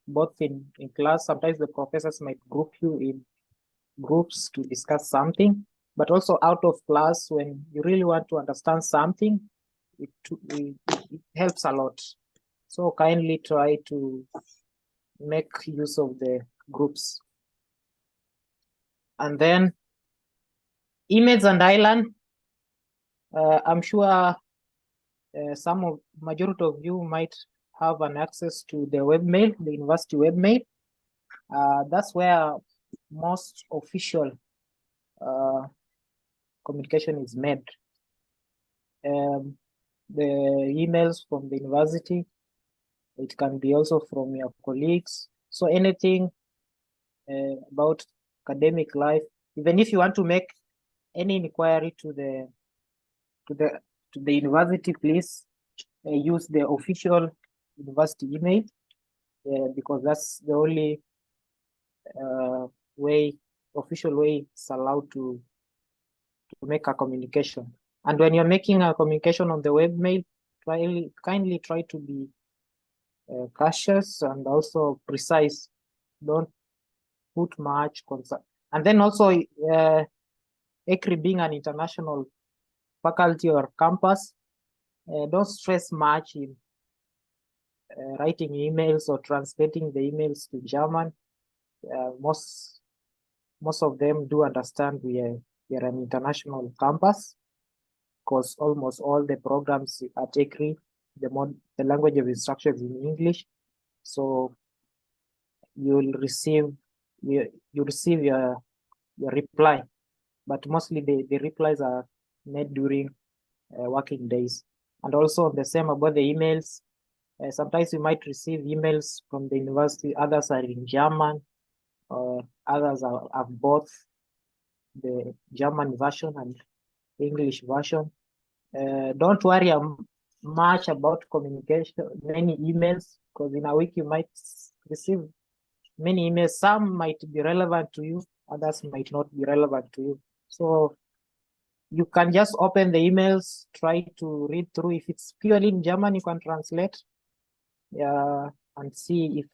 both in class. Sometimes the professors might group you in groups to discuss something, but also out of class when you really want to understand something, it helps a lot. So kindly try to make use of the groups. And then emails and ILAN. I'm sure majority of you might have an access to the webmail, the university webmail. That's where most official communication is made. The emails from the university, it can be also from your colleagues. So anything about academic life Even if you want to make any inquiry to the university, please use the official university email, because that's the only official way it's allowed to make a communication. And when you're making a communication on the webmail, kindly try to be cautious and also precise. Don't put much concern. And then also, ECRI being an international faculty or campus, don't stress much in writing emails or translating the emails to German. Most of them do understand we are an international campus, because almost all the programs at ECRI, the language of instruction is in English. So you'll receive your reply, but mostly the replies are made during working days. And also the same about the emails. Sometimes you might receive emails from the university, others are in German, or others have both the German version and English version. Don't worry much about communication, many emails, because in a week you might receive many emails. Some might be relevant to you, others might not be relevant to you. So you can just open the emails, try to read through. If it's purely in German, you can translate and see if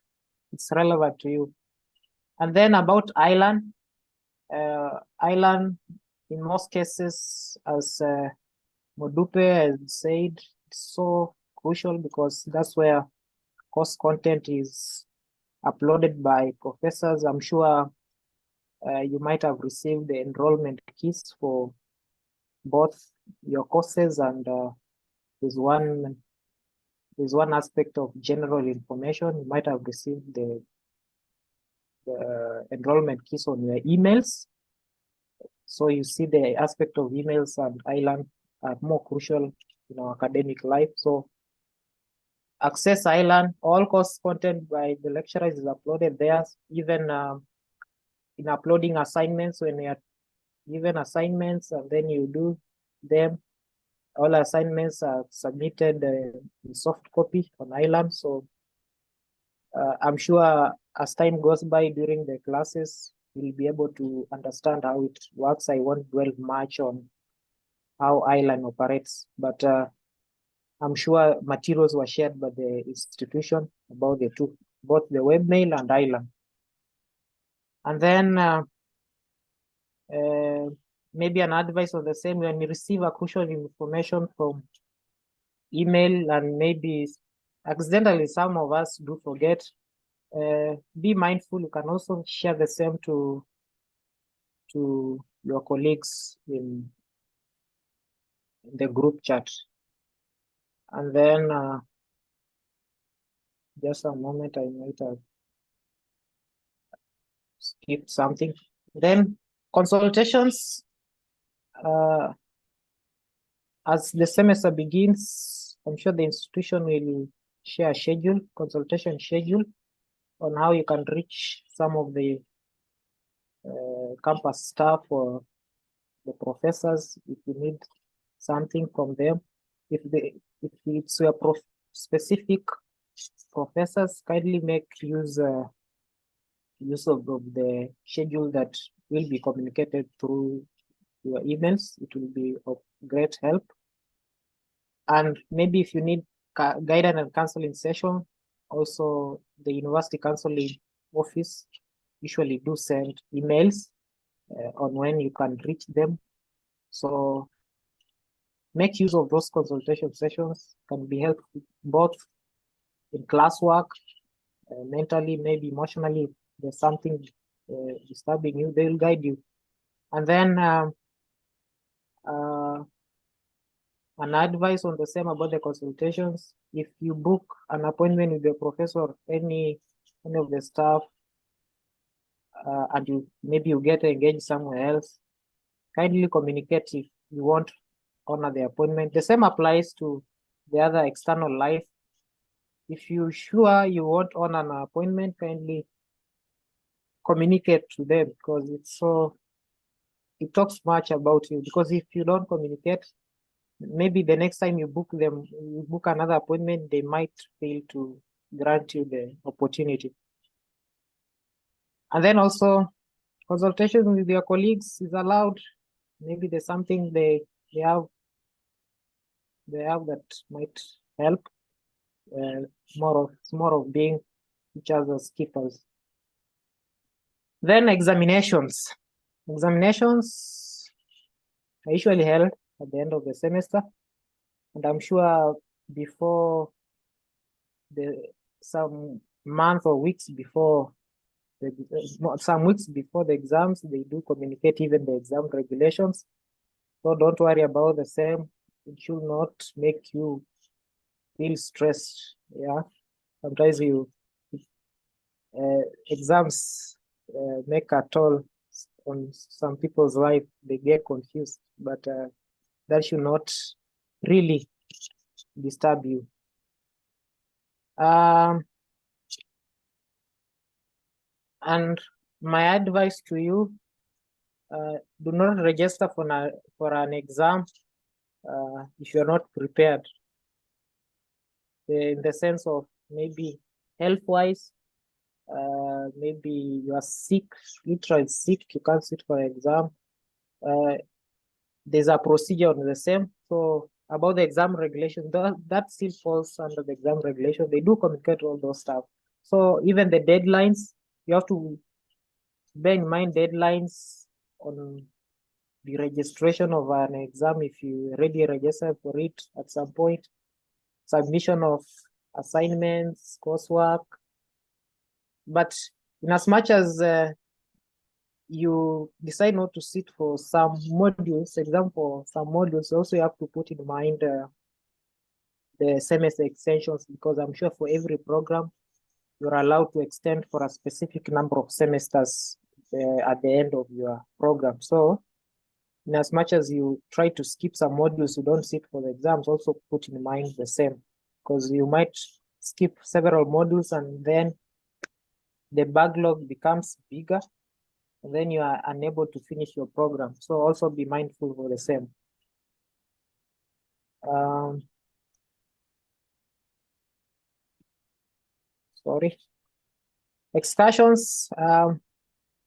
it's relevant to you. And then about ILAN, in most cases, as Modupe has said, it's so crucial because that's where course content is uploaded by professors. I'm sure you might have received the enrollment keys for both your courses, and there's one aspect of general information. You might have received the enrollment keys on your emails. So you see the aspect of emails and ILAN are more crucial in our academic life. So access ILAN, all course content by the lecturers is uploaded there. Even in uploading assignments, when you are given assignments and then you do them, all assignments are submitted in soft copy on ILAN. So I'm sure as time goes by during the classes, you'll be able to understand how it works. I won't dwell much on how ILAN operates, but I'm sure materials were shared by the institution about the two, both the webmail and ILAN. And then maybe an advice on the same: when you receive a crucial information from email, and maybe accidentally some of us do forget, be mindful. You can also share the same to your colleagues in the group chat. And then just a moment, I might have skipped something. Then consultations, as the semester begins, I'm sure the institution will share a schedule, consultation schedule, on how you can reach some of the campus staff or the professors if you need something from them. If it's a specific professors, kindly make use of the schedule that will be communicated through your emails. It will be of great help. And maybe if you need guidance and counseling session, also the university counseling office usually do send emails on when you can reach them. So make use of those consultation sessions. Can be helpful both in classwork, mentally, maybe emotionally. If there's something disturbing you, they'll guide you. And then an advice on the same about the consultations: if you book an appointment with the professor or any of the staff, and maybe you get engaged somewhere else, kindly communicate if you won't honor the appointment. The same applies to the other external life. If you're sure you won't honor an appointment, kindly communicate to them, because it's so it talks much about you, because if you don't communicate, maybe the next time you book another appointment, they might fail to grant you the opportunity. And then also consultation with your colleagues is allowed. Maybe there's something they have that might help. More of being each other's keepers. Then examinations. Examinations are usually held at the end of the semester, and I'm sure before some months or weeks before some weeks before the exams, they do communicate even the exam regulations. So don't worry about the same. It should not make you feel stressed. Yeah, sometimes exams make a toll on some people's life. They get confused, but that should not really disturb you. And my advice to you, do not register for an exam if you're not prepared, in the sense of maybe health-wise, maybe you are sick, literally sick, you can't sit for an exam. There's a procedure on the same. So about the exam regulation, that still falls under the exam regulation. They do communicate all those stuff. So even the deadlines, you have to bear in mind deadlines on the registration of an exam if you already registered for it at some point. Submission of assignments, coursework. But in as much as you decide not to sit for some modules, example, some modules, also you have to put in mind the semester extensions, because I'm sure for every program, you're allowed to extend for a specific number of semesters at the end of your program. So in as much as you try to skip some modules, you don't sit for the exams, also put in mind the same, because you might skip several modules and then the backlog becomes bigger, and then you are unable to finish your program. So also be mindful for the same. Sorry. Excursions.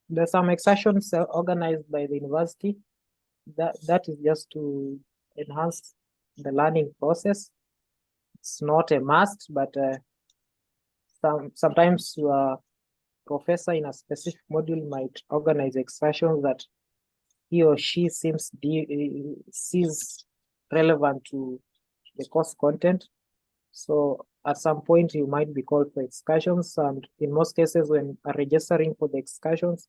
There's some excursions organized by the university. That is just to enhance the learning process. It's not a must, but sometimes your professor in a specific module might organize excursions that he or she sees relevant to the course content. So at some point you might be called for excursions, and in most cases when registering for the excursions,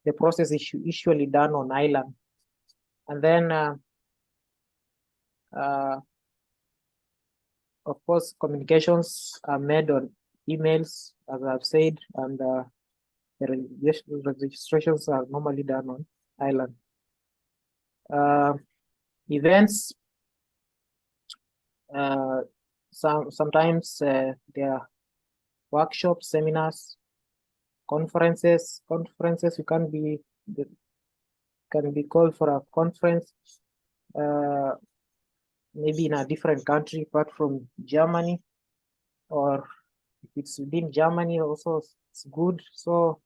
the process is usually done on island. And then of course communications are made on emails, as I've said, and the registrations are normally done on island. Events, sometimes there are workshops, seminars, conferences. You can be called for a conference, maybe in a different country apart from Germany, or if it's within Germany also it's good. So,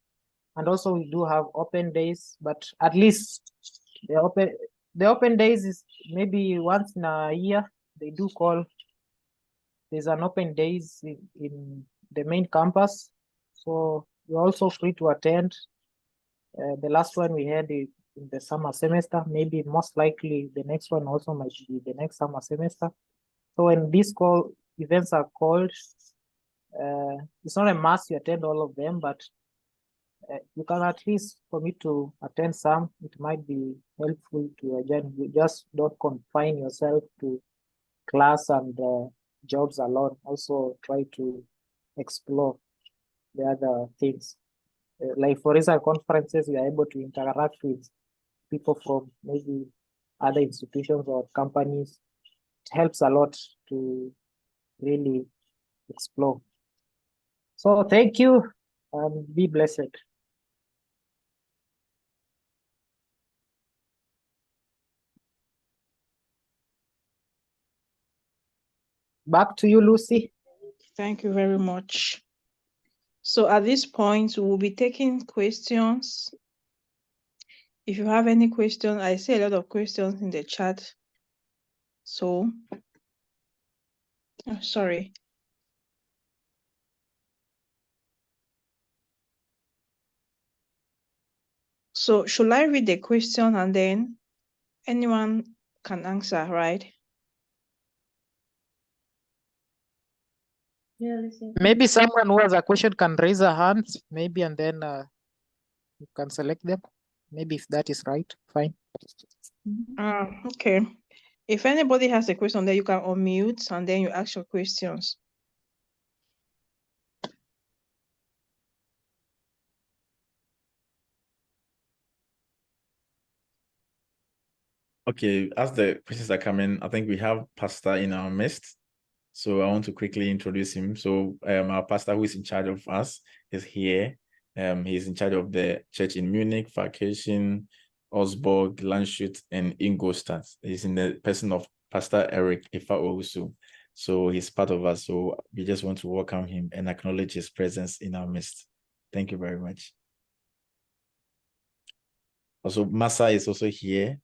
and also we do have open days, but at least the open days is maybe once in a year. They do call. There's an open days in the main campus, so you're also free to attend. The last one we had in the summer semester, maybe most likely the next one also might be the next summer semester. So when these events are called, it's not a must you attend all of them, but you can at least commit to attend some. It might be helpful to again. You just don't confine yourself to class and jobs alone. Also try to explore the other things. Like for instance, conferences, you are able to interact with people from maybe other institutions or companies. It helps a lot to really explore. So thank you and be blessed. Back to you, Lucy. Thank you very much. So at this point, we'll be taking questions. If you have any questions, I see a lot of questions in the chat. So, sorry. So should I read the question and then anyone can answer, right? Yeah, listen. Maybe someone who has a question can raise a hand, maybe, and then you can select them. Maybe if that is right, fine. Okay. If anybody has a question, then you can unmute and then you ask your questions. Okay, as the questions are coming, I think we have Pastor in our midst. So I want to quickly introduce him. So our pastor who is in charge of us is here. He's in charge of the church in Munich, Pfarrkirchen, Augsburg, Landshut, and Ingolstadt. He's in the person of Pastor Eric Ifa. So he's part of us. So we just want to welcome him and acknowledge his presence in our midst. Thank you very much. Also, Masa is also here.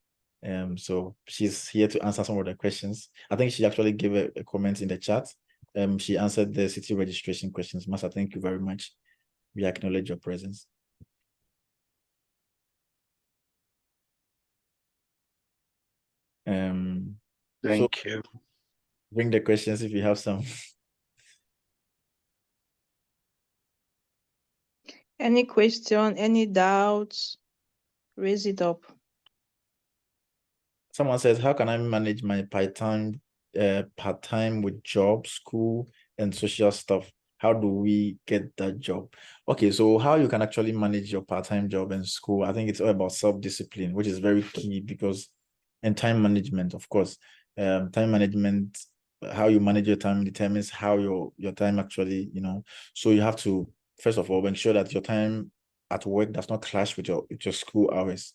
So she's here to answer some of the questions. I think she actually gave a comment in the chat. She answered the city registration questions. Masa, thank you very much. We acknowledge your presence. Thank you. Bring the questions if you have some. Any question, any doubts, raise it up. Someone says, how can I manage my part-time with job, school, and social stuff? How do we get that job? Okay, so how you can actually manage your part-time job and school, I think it's all about self-discipline, which is very key because, and time management, of course. Time management, how you manage your time determines how your time actually, so you have to, first of all, ensure that your time at work does not clash with your school hours.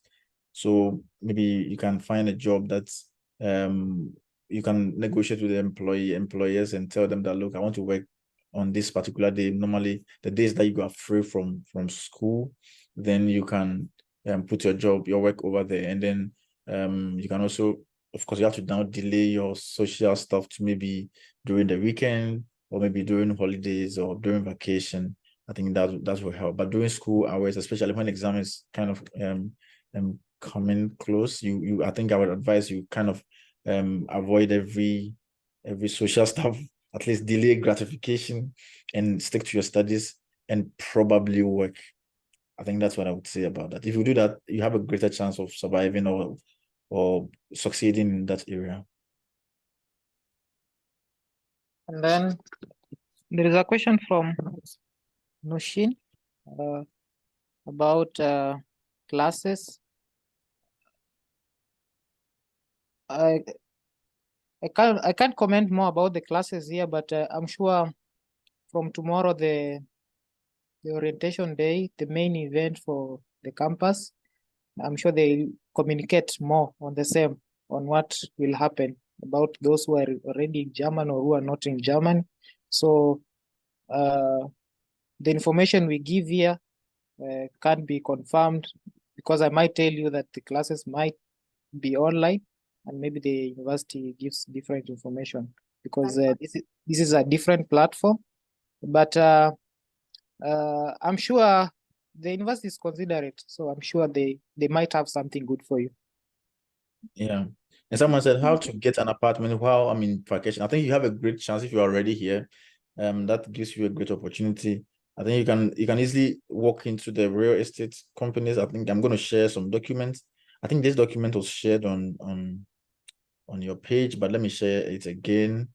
So maybe you can find a job that's you can negotiate with the employers and tell them that, look, I want to work on this particular day. Normally, the days that you are free from school, then you can put your work over there. And then you can also, of course, you have to now delay your social stuff to maybe during the weekend or maybe during holidays or during vacation. I think that will help. But during school hours, especially when exam is kind of coming close, I think I would advise you kind of avoid every social stuff, at least delay gratification and stick to your studies and probably work. I think that's what I would say about that. If you do that, you have a greater chance of surviving or succeeding in that area. And then there is a question from Nushin about classes. I can't comment more about the classes here, but I'm sure from tomorrow the orientation day, the main event for the campus, I'm sure they communicate more on the same, on what will happen about those who are already in German or who are not in German. So the information we give here can't be confirmed because I might tell you that the classes might be online and maybe the university gives different information because this is a different platform. But I'm sure the university is considerate, so I'm sure they might have something good for you. Yeah. And someone said how to get an apartment while I'm in vacation. I think you have a great chance if you're already here. That gives you a great opportunity. I think you can easily walk into the real estate companies. I think I'm going to share some documents. I think this document was shared on your page, but let me share it again.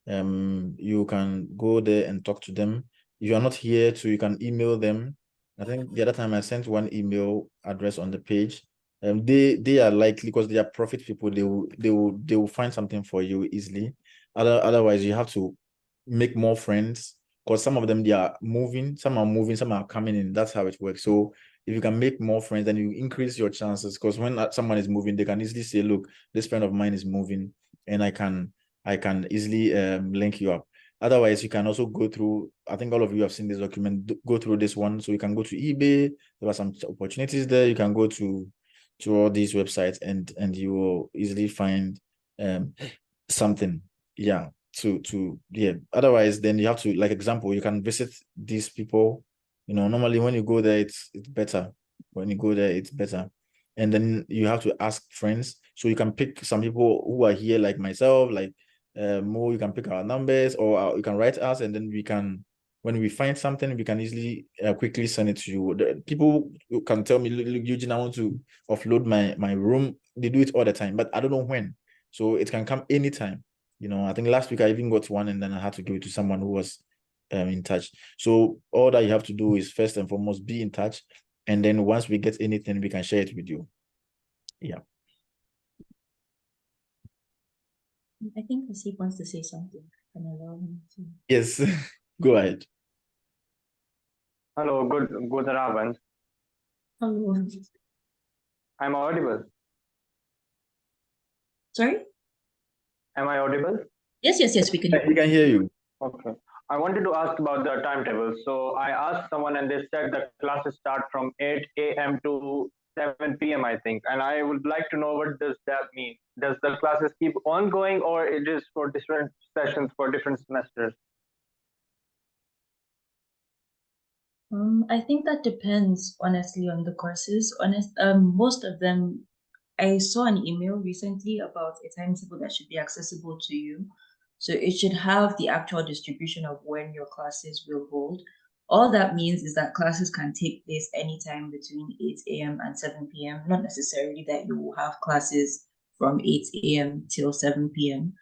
You can go there and talk to them. If you are not here too, you can email them. I think the other time I sent one email address on the page. They are likely, because they are profit people, they will find something for you easily. Otherwise, you have to make more friends because some of them they are moving, some are coming in. That's how it works. So if you can make more friends, then you increase your chances, because when someone is moving, they can easily say, look, this friend of mine is moving and I can I can easily link you up. Otherwise, you can also go through, I think all of you have seen this document, go through this one. So you can go to eBay. There are some opportunities there. You can go to all these websites and you will easily find something. Yeah. Yeah. Otherwise, then you have to, like example, you can visit these people. Normally when you go there, it's better. When you go there, it's better. And then you have to ask friends. So you can pick some people who are here, like myself, like Mo. You can pick our numbers, or you can write us, and then we can, when we find something, we can easily quickly send it to you. The people who can tell me, look, Eugene, I want to offload my room. They do it all the time, but I don't know when. So it can come anytime. I think last week I even got one, and then I had to give it to someone who was in touch. So all that you have to do is first and foremost be in touch, and then once we get anything, we can share it with you. Yeah. I think Asif wants to say something. Can I allow him to? Yes, go ahead. Hello, good Abend. Hello. I'm audible. Sorry? Am I audible? Yes, we can hear We can hear you. Okay. I wanted to ask about the timetable. So I asked someone and they said the classes start from 8 a.m. to 7 p.m. I think. And I would like to know, what does that mean? Does the classes keep on going, or it is for different sessions for different semesters? I think that depends, honestly, on the courses. Most of them, I saw an email recently about a timetable that should be accessible to you. So it should have the actual distribution of when your classes will hold. All that means is that classes can take place anytime between 8 a.m. and 7 p.m. Not necessarily that you will have classes from 8 a.m. till 7 p.m.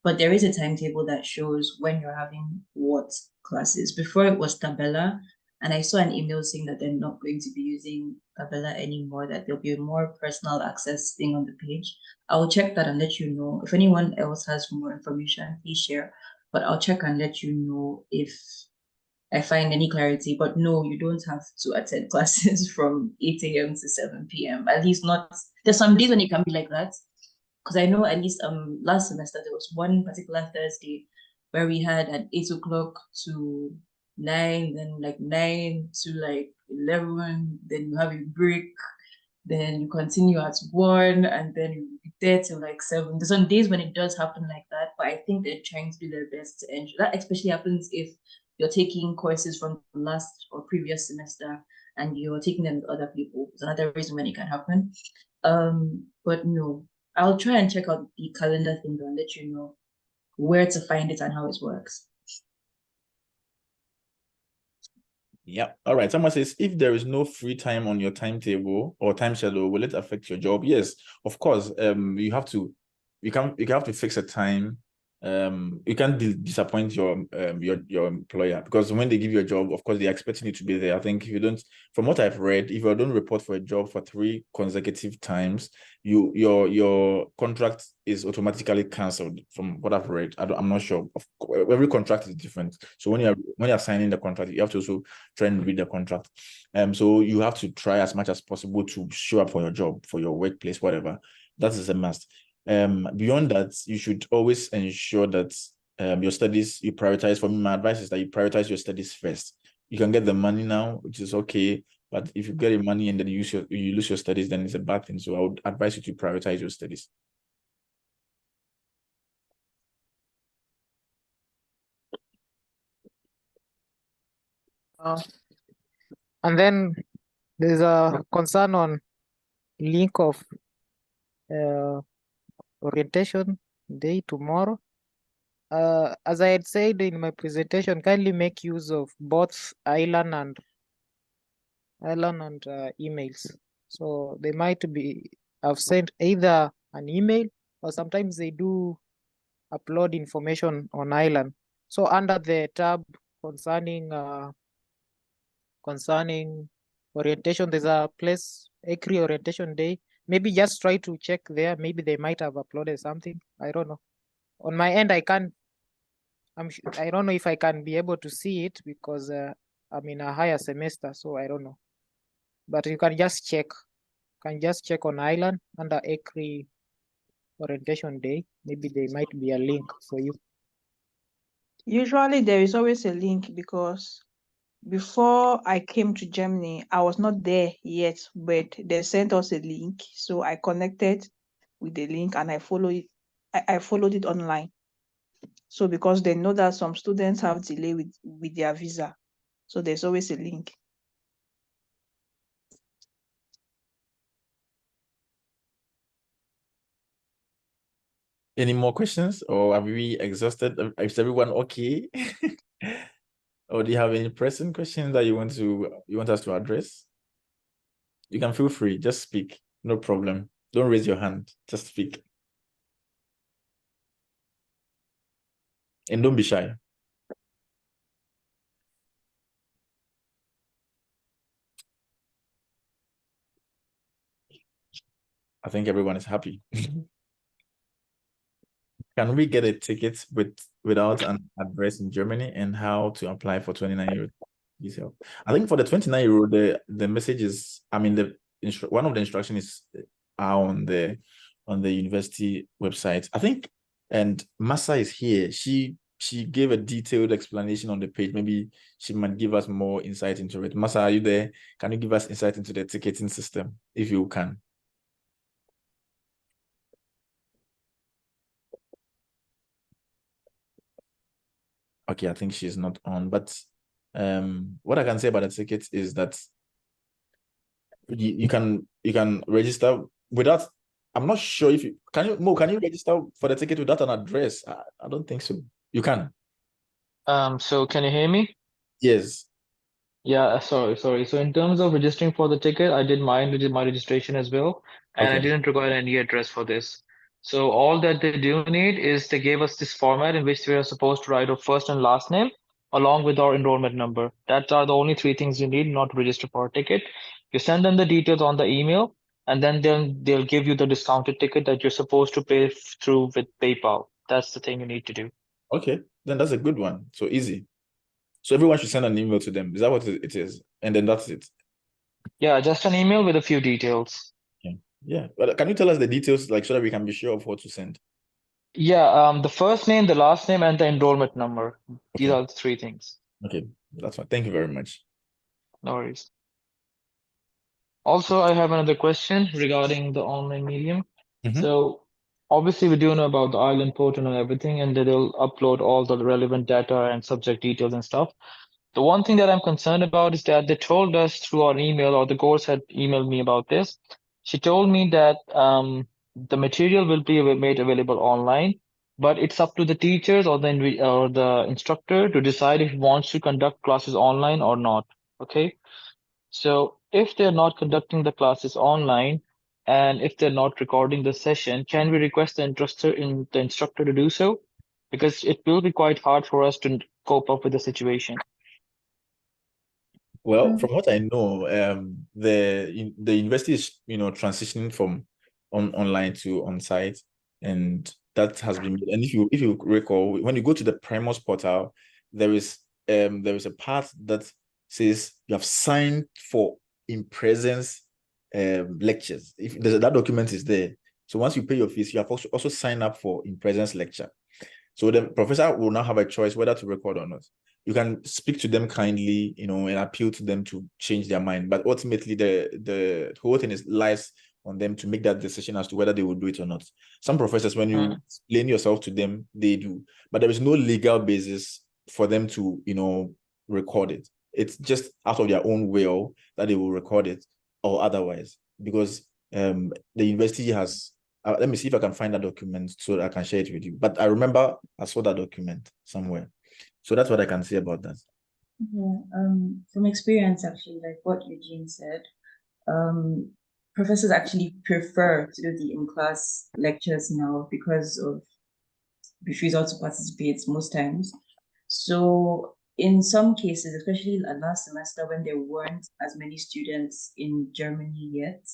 But there is a timetable that shows when you're having what classes. Before it was Tabella, and I saw an email saying that they're not going to be using Tabella anymore, that there'll be a more personal access thing on the page. I'll check that and let you know. If anyone else has more information, please share. But I'll check and let you know if I find any clarity. But no, you don't have to attend classes from 8 a.m. to 7 p.m. At least not, there's some days when it can be like that. Because I know at least last semester there was one particular Thursday where we had at 8 o'clock to 9, then like 9 to like 11, then you have a break, then you continue at 1, and then you be there till like 7. There's some days when it does happen like that, but I think they're trying to do their best to ensure that, especially happens if you're taking courses from last or previous semester and you're taking them with other people. It's another reason when it can happen. But no, I'll try and check out the calendar thing and let you know where to find it and how it works. Yeah. All right. Someone says, if there is no free time on your timetable or time schedule, will it affect your job? Yes, of course. You have to fix a time. You can't disappoint your employer, because when they give you a job, of course, they're expecting you to be there. I think if you don't, from what I've read, if you don't report for a job for 3 consecutive times, your contract is automatically cancelled. From what I've read, I'm not sure. Every contract is different. So when you're signing the contract, you have to also try and read the contract. So you have to try as much as possible to show up for your job, for your workplace, whatever. That is a must. Beyond that, you should always ensure that your studies, you prioritize. For me, my advice is that you prioritize your studies first. You can get the money now, which is okay, but if you get the money and then you lose your studies, then it's a bad thing. So I would advise you to prioritize your studies. And then there's a concern on link of orientation day tomorrow. As I had said in my presentation, kindly make use of both Island and emails. So they might be have sent either an email, or sometimes they do upload information on Island. So under the tab concerning orientation, there's a place, ECRI orientation day. Maybe just try to check there. Maybe they might have uploaded something. I don't know. On my end, I don't know if I can be able to see it, because I'm in a higher semester, so I don't know. But you can just check. On Island under ECRI orientation day, maybe there might be a link for you. Usually there is always a link because before I came to Germany, I was not there yet, but they sent us a link. So I connected with the link and I followed it online. So because they know that some students have delay with their visa. So there's always a link. Any more questions, or have we exhausted? Is everyone okay? Or do you have any pressing questions that you want us to address? You can feel free, just speak, no problem. Don't raise your hand, just speak. And don't be shy. I think everyone is happy. Can we get a ticket without an address in Germany, and how to apply for 29 euros? I think for the 29 euro, the message is, I mean, one of the instructions are on the university website, I think. And Masa is here. She gave a detailed explanation on the page. Maybe she might give us more insight into it. Masa, are you there? Can you give us insight into the ticketing system, if you can? Okay, I think she's not on, but what I can say about the tickets is that you can register without, I'm not sure if you can you register for the ticket without an address? I don't think so. You can. So can you hear me? Yes. Yeah, sorry. So in terms of registering for the ticket, I did my registration as well, and I Okay. didn't require any address for this. So all that they do need is they gave us this format in which we are supposed to write our first and last name along with our enrollment number. That are the only three things you need, not to register for a ticket. You send them the details on the email, and then they'll give you the discounted ticket that you're supposed to pay through with PayPal. That's the thing you need to do. Okay, then that's a good one. So easy. So everyone should send an email to them. Is that what it is? And then that's it. Yeah, just an email with a few details. Okay. Yeah. But can you tell us the details, like, so that we can be sure of what to send? Yeah, the first name, the last name, and the enrollment number. These Okay. are the three things. Okay, that's fine. Thank you very much. No worries. Also, I have another question regarding the online medium. Mhm. So obviously we do know about the island portal and everything, and they'll upload all the relevant data and subject details and stuff. The one thing that I'm concerned about is that they told us through our email, or the course had emailed me about this. She told me that the material will be made available online, but it's up to the teachers or the instructor to decide if he wants to conduct classes online or not. Okay. So if they're not conducting the classes online and if they're not recording the session, can we request the instructor to do so? Because it will be quite hard for us to cope up with the situation. Well, from what I know, the university is, transitioning from online to on-site, and that has been. And if you recall, when you go to the Primus portal, there is a part that says you have signed for in-presence lectures. If that document is there, so once you pay your fees, you have also signed up for in-presence lecture. So the professor will now have a choice whether to record or not. You can speak to them kindly, and appeal to them to change their mind. But ultimately, the whole thing lies on them to make that decision as to whether they will do it or not. Some professors, when you explain yourself to them, they do. But there is no legal basis for them to, record it. It's just out of their own will that they will record it or otherwise. Because the university has... let me see if I can find that document so that I can share it with you. But I remember I saw that document somewhere. So that's what I can say about that. Yeah, from experience, actually, like what Eugene said, professors actually prefer to do the in-class lectures now because of refusal to participate most times. So in some cases, especially last semester when there weren't as many students in Germany yet,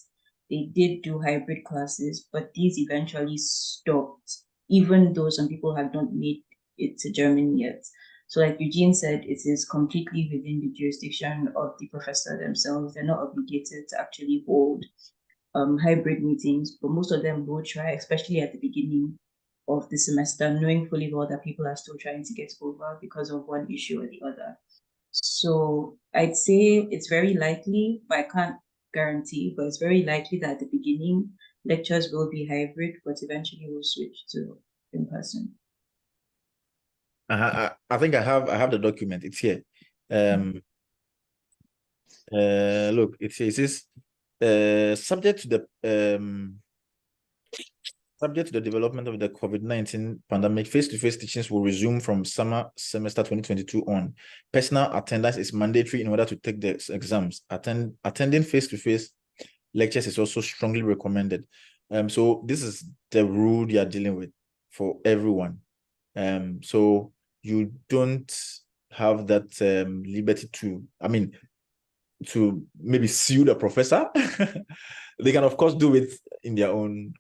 they did do hybrid classes, but these eventually stopped, even though some people have not made it to Germany yet. So like Eugene said, it is completely within the jurisdiction of the professor themselves. They're not obligated to actually hold hybrid meetings, but most of them will try, especially at the beginning of the semester, knowing fully well that people are still trying to get over because of one issue or the other. So I'd say it's very likely, but I can't guarantee, but it's very likely that at the beginning lectures will be hybrid, but eventually we'll switch to in person. I think I have the document. It's here. Look, it says subject to the development of the COVID-19 pandemic, face-to-face teachings will resume from summer semester 2022 on. Personal attendance is mandatory in order to take the exams. Attending face-to-face lectures is also strongly recommended. So this is the rule you are dealing with for everyone. So you don't have that liberty to, to maybe sue the professor. They can, of course, do it in their own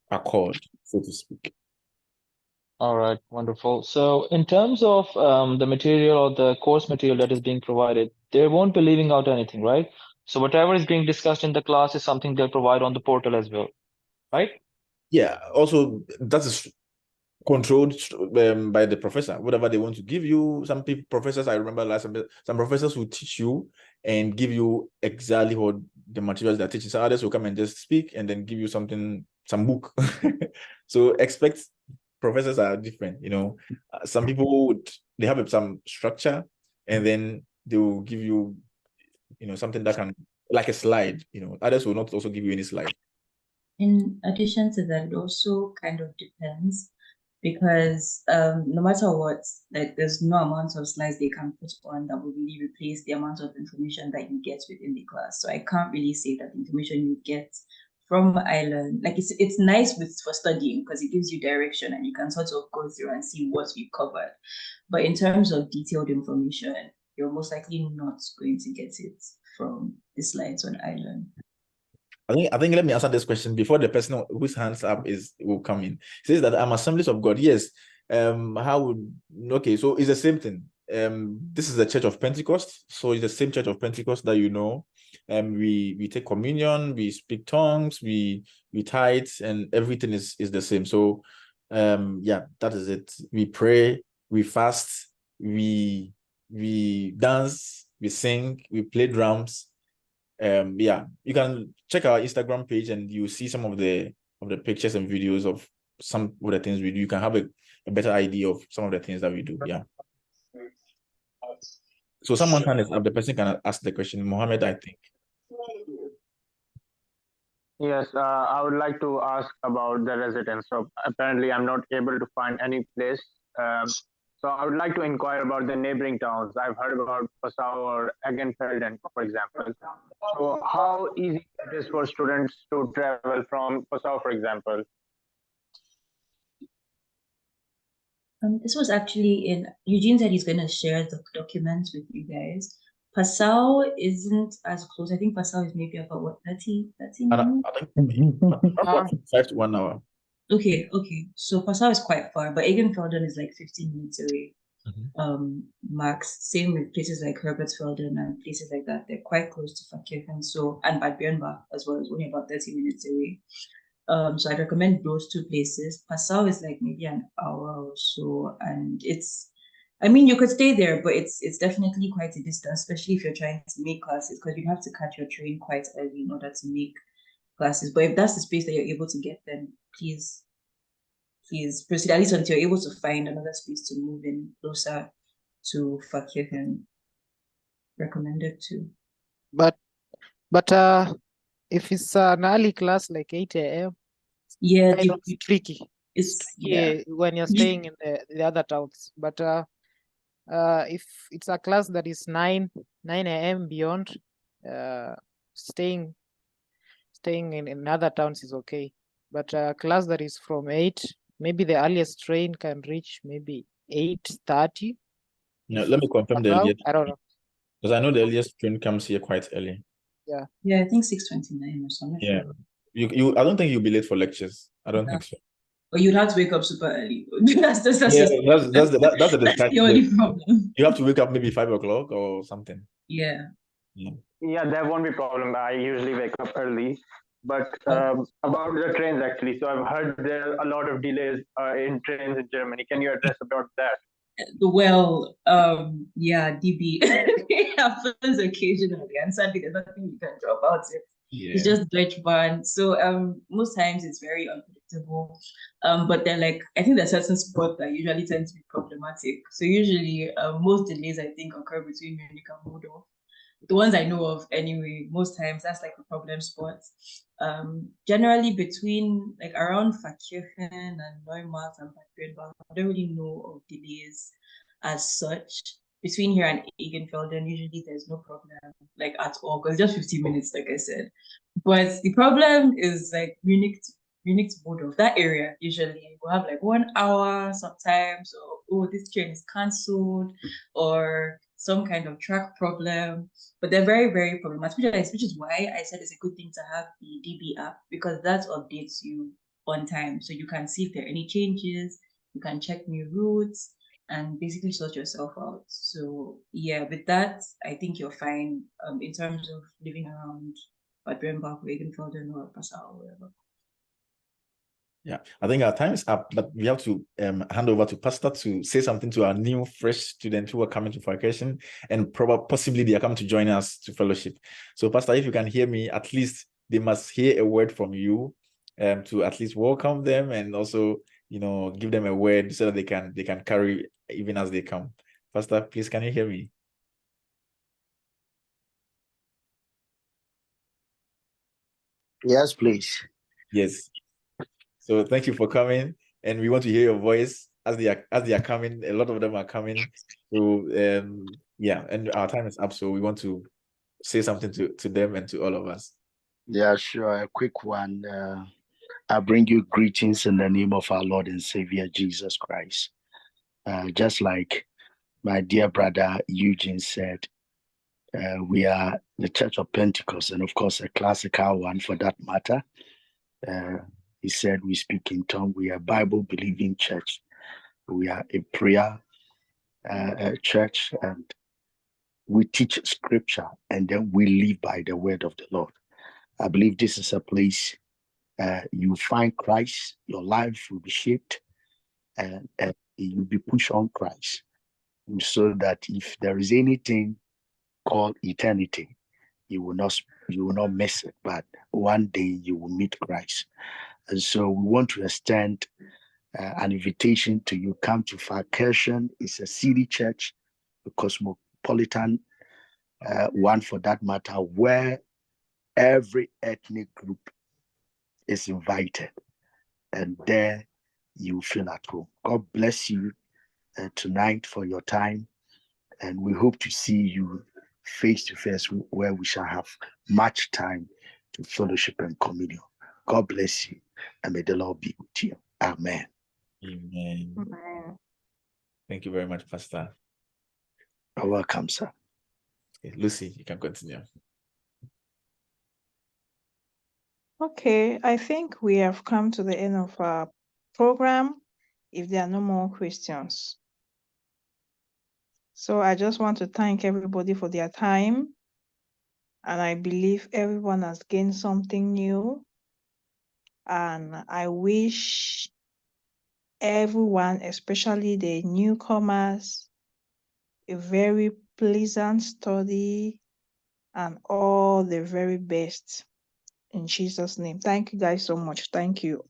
accord, so to speak. All right, wonderful. So in terms of the material or the course material that is being provided, they won't be leaving out anything, right? So whatever is being discussed in the class is something they'll provide on the portal as well, right? Yeah, also that is controlled by the professor, whatever they want to give you. Some professors, I remember last time, some professors will teach you and give you exactly what the materials they're teaching. So others will come and just speak and then give you some book. So expect professors are different, some people they have some structure and then they will give you, something that can, like a slide, others will not also give you any slide. In addition to that, it also kind of depends, because no matter what, like there's no amount of slides they can put on that will really replace the amount of information that you get within the class. So I can't really say that the information you get from Ireland, like it's nice for studying because it gives you direction and you can sort of go through and see what we've covered. But in terms of detailed information, you're most likely not going to get it from the slides on Ireland. I think let me answer this question before the person whose hands up will come in. It says that I'm Assemblies of God. Yes. Okay, so it's the same thing. This is the Church of Pentecost. So it's the same Church of Pentecost that we take communion, we speak tongues, we tithe, and everything is the same. So yeah, that is it. We pray, we fast, we dance, we sing, we play drums. Yeah, you can check our Instagram page and you see some of the pictures and videos of some of the things we do. You can have a better idea of some of the things that we do. Yeah. So someone can, the person can ask the question. Mohammed, I think. Yes, I would like to ask about the residence. So apparently I'm not able to find any place. So I would like to inquire about the neighboring towns. I've heard about Passau or Eggenfelden, for example. So how easy it is for students to travel from Passau, for example? This was actually Eugene said he's going to share the documents with you guys. Passau isn't as close. I think Passau is maybe about 30 minutes? I think 5 to 1 hour. Okay. So Passau is quite far, but Eggenfelden is like 15 minutes away. Max. Same with places like Herbertsfelden and places like that. They're quite close to Pfarrkirchen. And Bad Bernbach as well is only about 30 minutes away. So I'd recommend those two places. Passau is like maybe an hour or so, and you could stay there, but it's definitely quite a distance, especially if you're trying to make classes, because you have to catch your train quite early in order to make classes. But if that's the space that you're able to get, then please proceed, at least until you're able to find another space to move in closer to Pfarrkirchen. Recommended too. But if it's an early class like 8 a.m., yeah, kind of tricky. It's when you're staying in the other towns. But if it's a class that is 9 a.m. beyond, staying in other towns is okay. But a class that is from 8, maybe the earliest train can reach maybe 8:30. No, let me confirm the earliest. I don't know. Because I know the earliest train comes here quite early. Yeah, I think 6:29 or something. Yeah. Sure. I don't think you'll be late for lectures. I don't think so. But you'd have to wake up super early. that's that's the only problem. You have to wake up maybe 5 o'clock or something. Yeah. Yeah, there won't be problem. I usually wake up early. But about the trains, actually, so I've heard there are a lot of delays in trains in Germany. Can you address about that? Well, yeah, DB it happens occasionally, and sadly, there's nothing you can do about it. It's just Deutsche Bahn. So most times it's very unpredictable. But then like I think there's certain spots that usually tend to be problematic. So usually most delays I think occur between Munich and Bordeaux. The ones I know of anyway, most times that's like a problem spot. Generally between like around Pfarrkirchen and Neumarkt and Bad Brenbach, I don't really know of delays as such. Between here and Egenfelden, usually there's no problem like at all because just 15 minutes, like I said. But the problem is like Munich to Bordeaux, that area usually will have like 1 hour sometimes, or oh, this train is cancelled, or some kind of track problem. But they're very, very problematic, which is why I said it's a good thing to have the DB app, because that updates you on time. So you can see if there are any changes, you can check new routes, and basically sort yourself out. So yeah, with that, I think you're fine in terms of living around Bad Brenbach, Regenfelden, or Passau, or wherever. Yeah, I think our time is up, but we have to hand over to Pastor to say something to our new fresh students who are coming to Pfarrkirchen, and possibly they are coming to join us to fellowship. So Pastor, if you can hear me, at least they must hear a word from you to at least welcome them, and also, you know, give them a word so that they can carry even as they come. Pastor, please, can you hear me? Yes, please. Yes. So thank you for coming, and we want to hear your voice as they are coming. A lot of them are coming. So yeah, and our time is up, so we want to say something to them and to all of us. Yeah, sure. A quick one. I bring you greetings in the name of our Lord and Savior Jesus Christ. Just like my dear brother Eugene said, we are the Church of Pentecost, and of course a classical one for that matter. He said we speak in tongues. We are a Bible-believing church. We are a prayer church, and we teach scripture, and then we live by the word of the Lord. I believe this is a place you find Christ, your life will be shaped, and you'll be pushed on Christ, so that if there is anything called eternity, you will not miss it. But one day you will meet Christ. And so we want to extend an invitation to you. Come to Pfarrkirchen. It's a city church, a cosmopolitan one for that matter, where every ethnic group is invited, and there you feel at home. God bless you tonight for your time, and we hope to see you face to face, where we shall have much time to fellowship and communion. God bless you, and may the Lord be with you. Amen. Amen. Amen. Thank you very much, Pastor. You're welcome, sir. Okay, Lucy, you can continue. Okay, I think we have come to the end of our program, if there are no more questions. So I just want to thank everybody for their time, and I believe everyone has gained something new, and I wish everyone, especially the newcomers, a very pleasant study and all the very best in Jesus' name. Thank you guys so much. Thank you.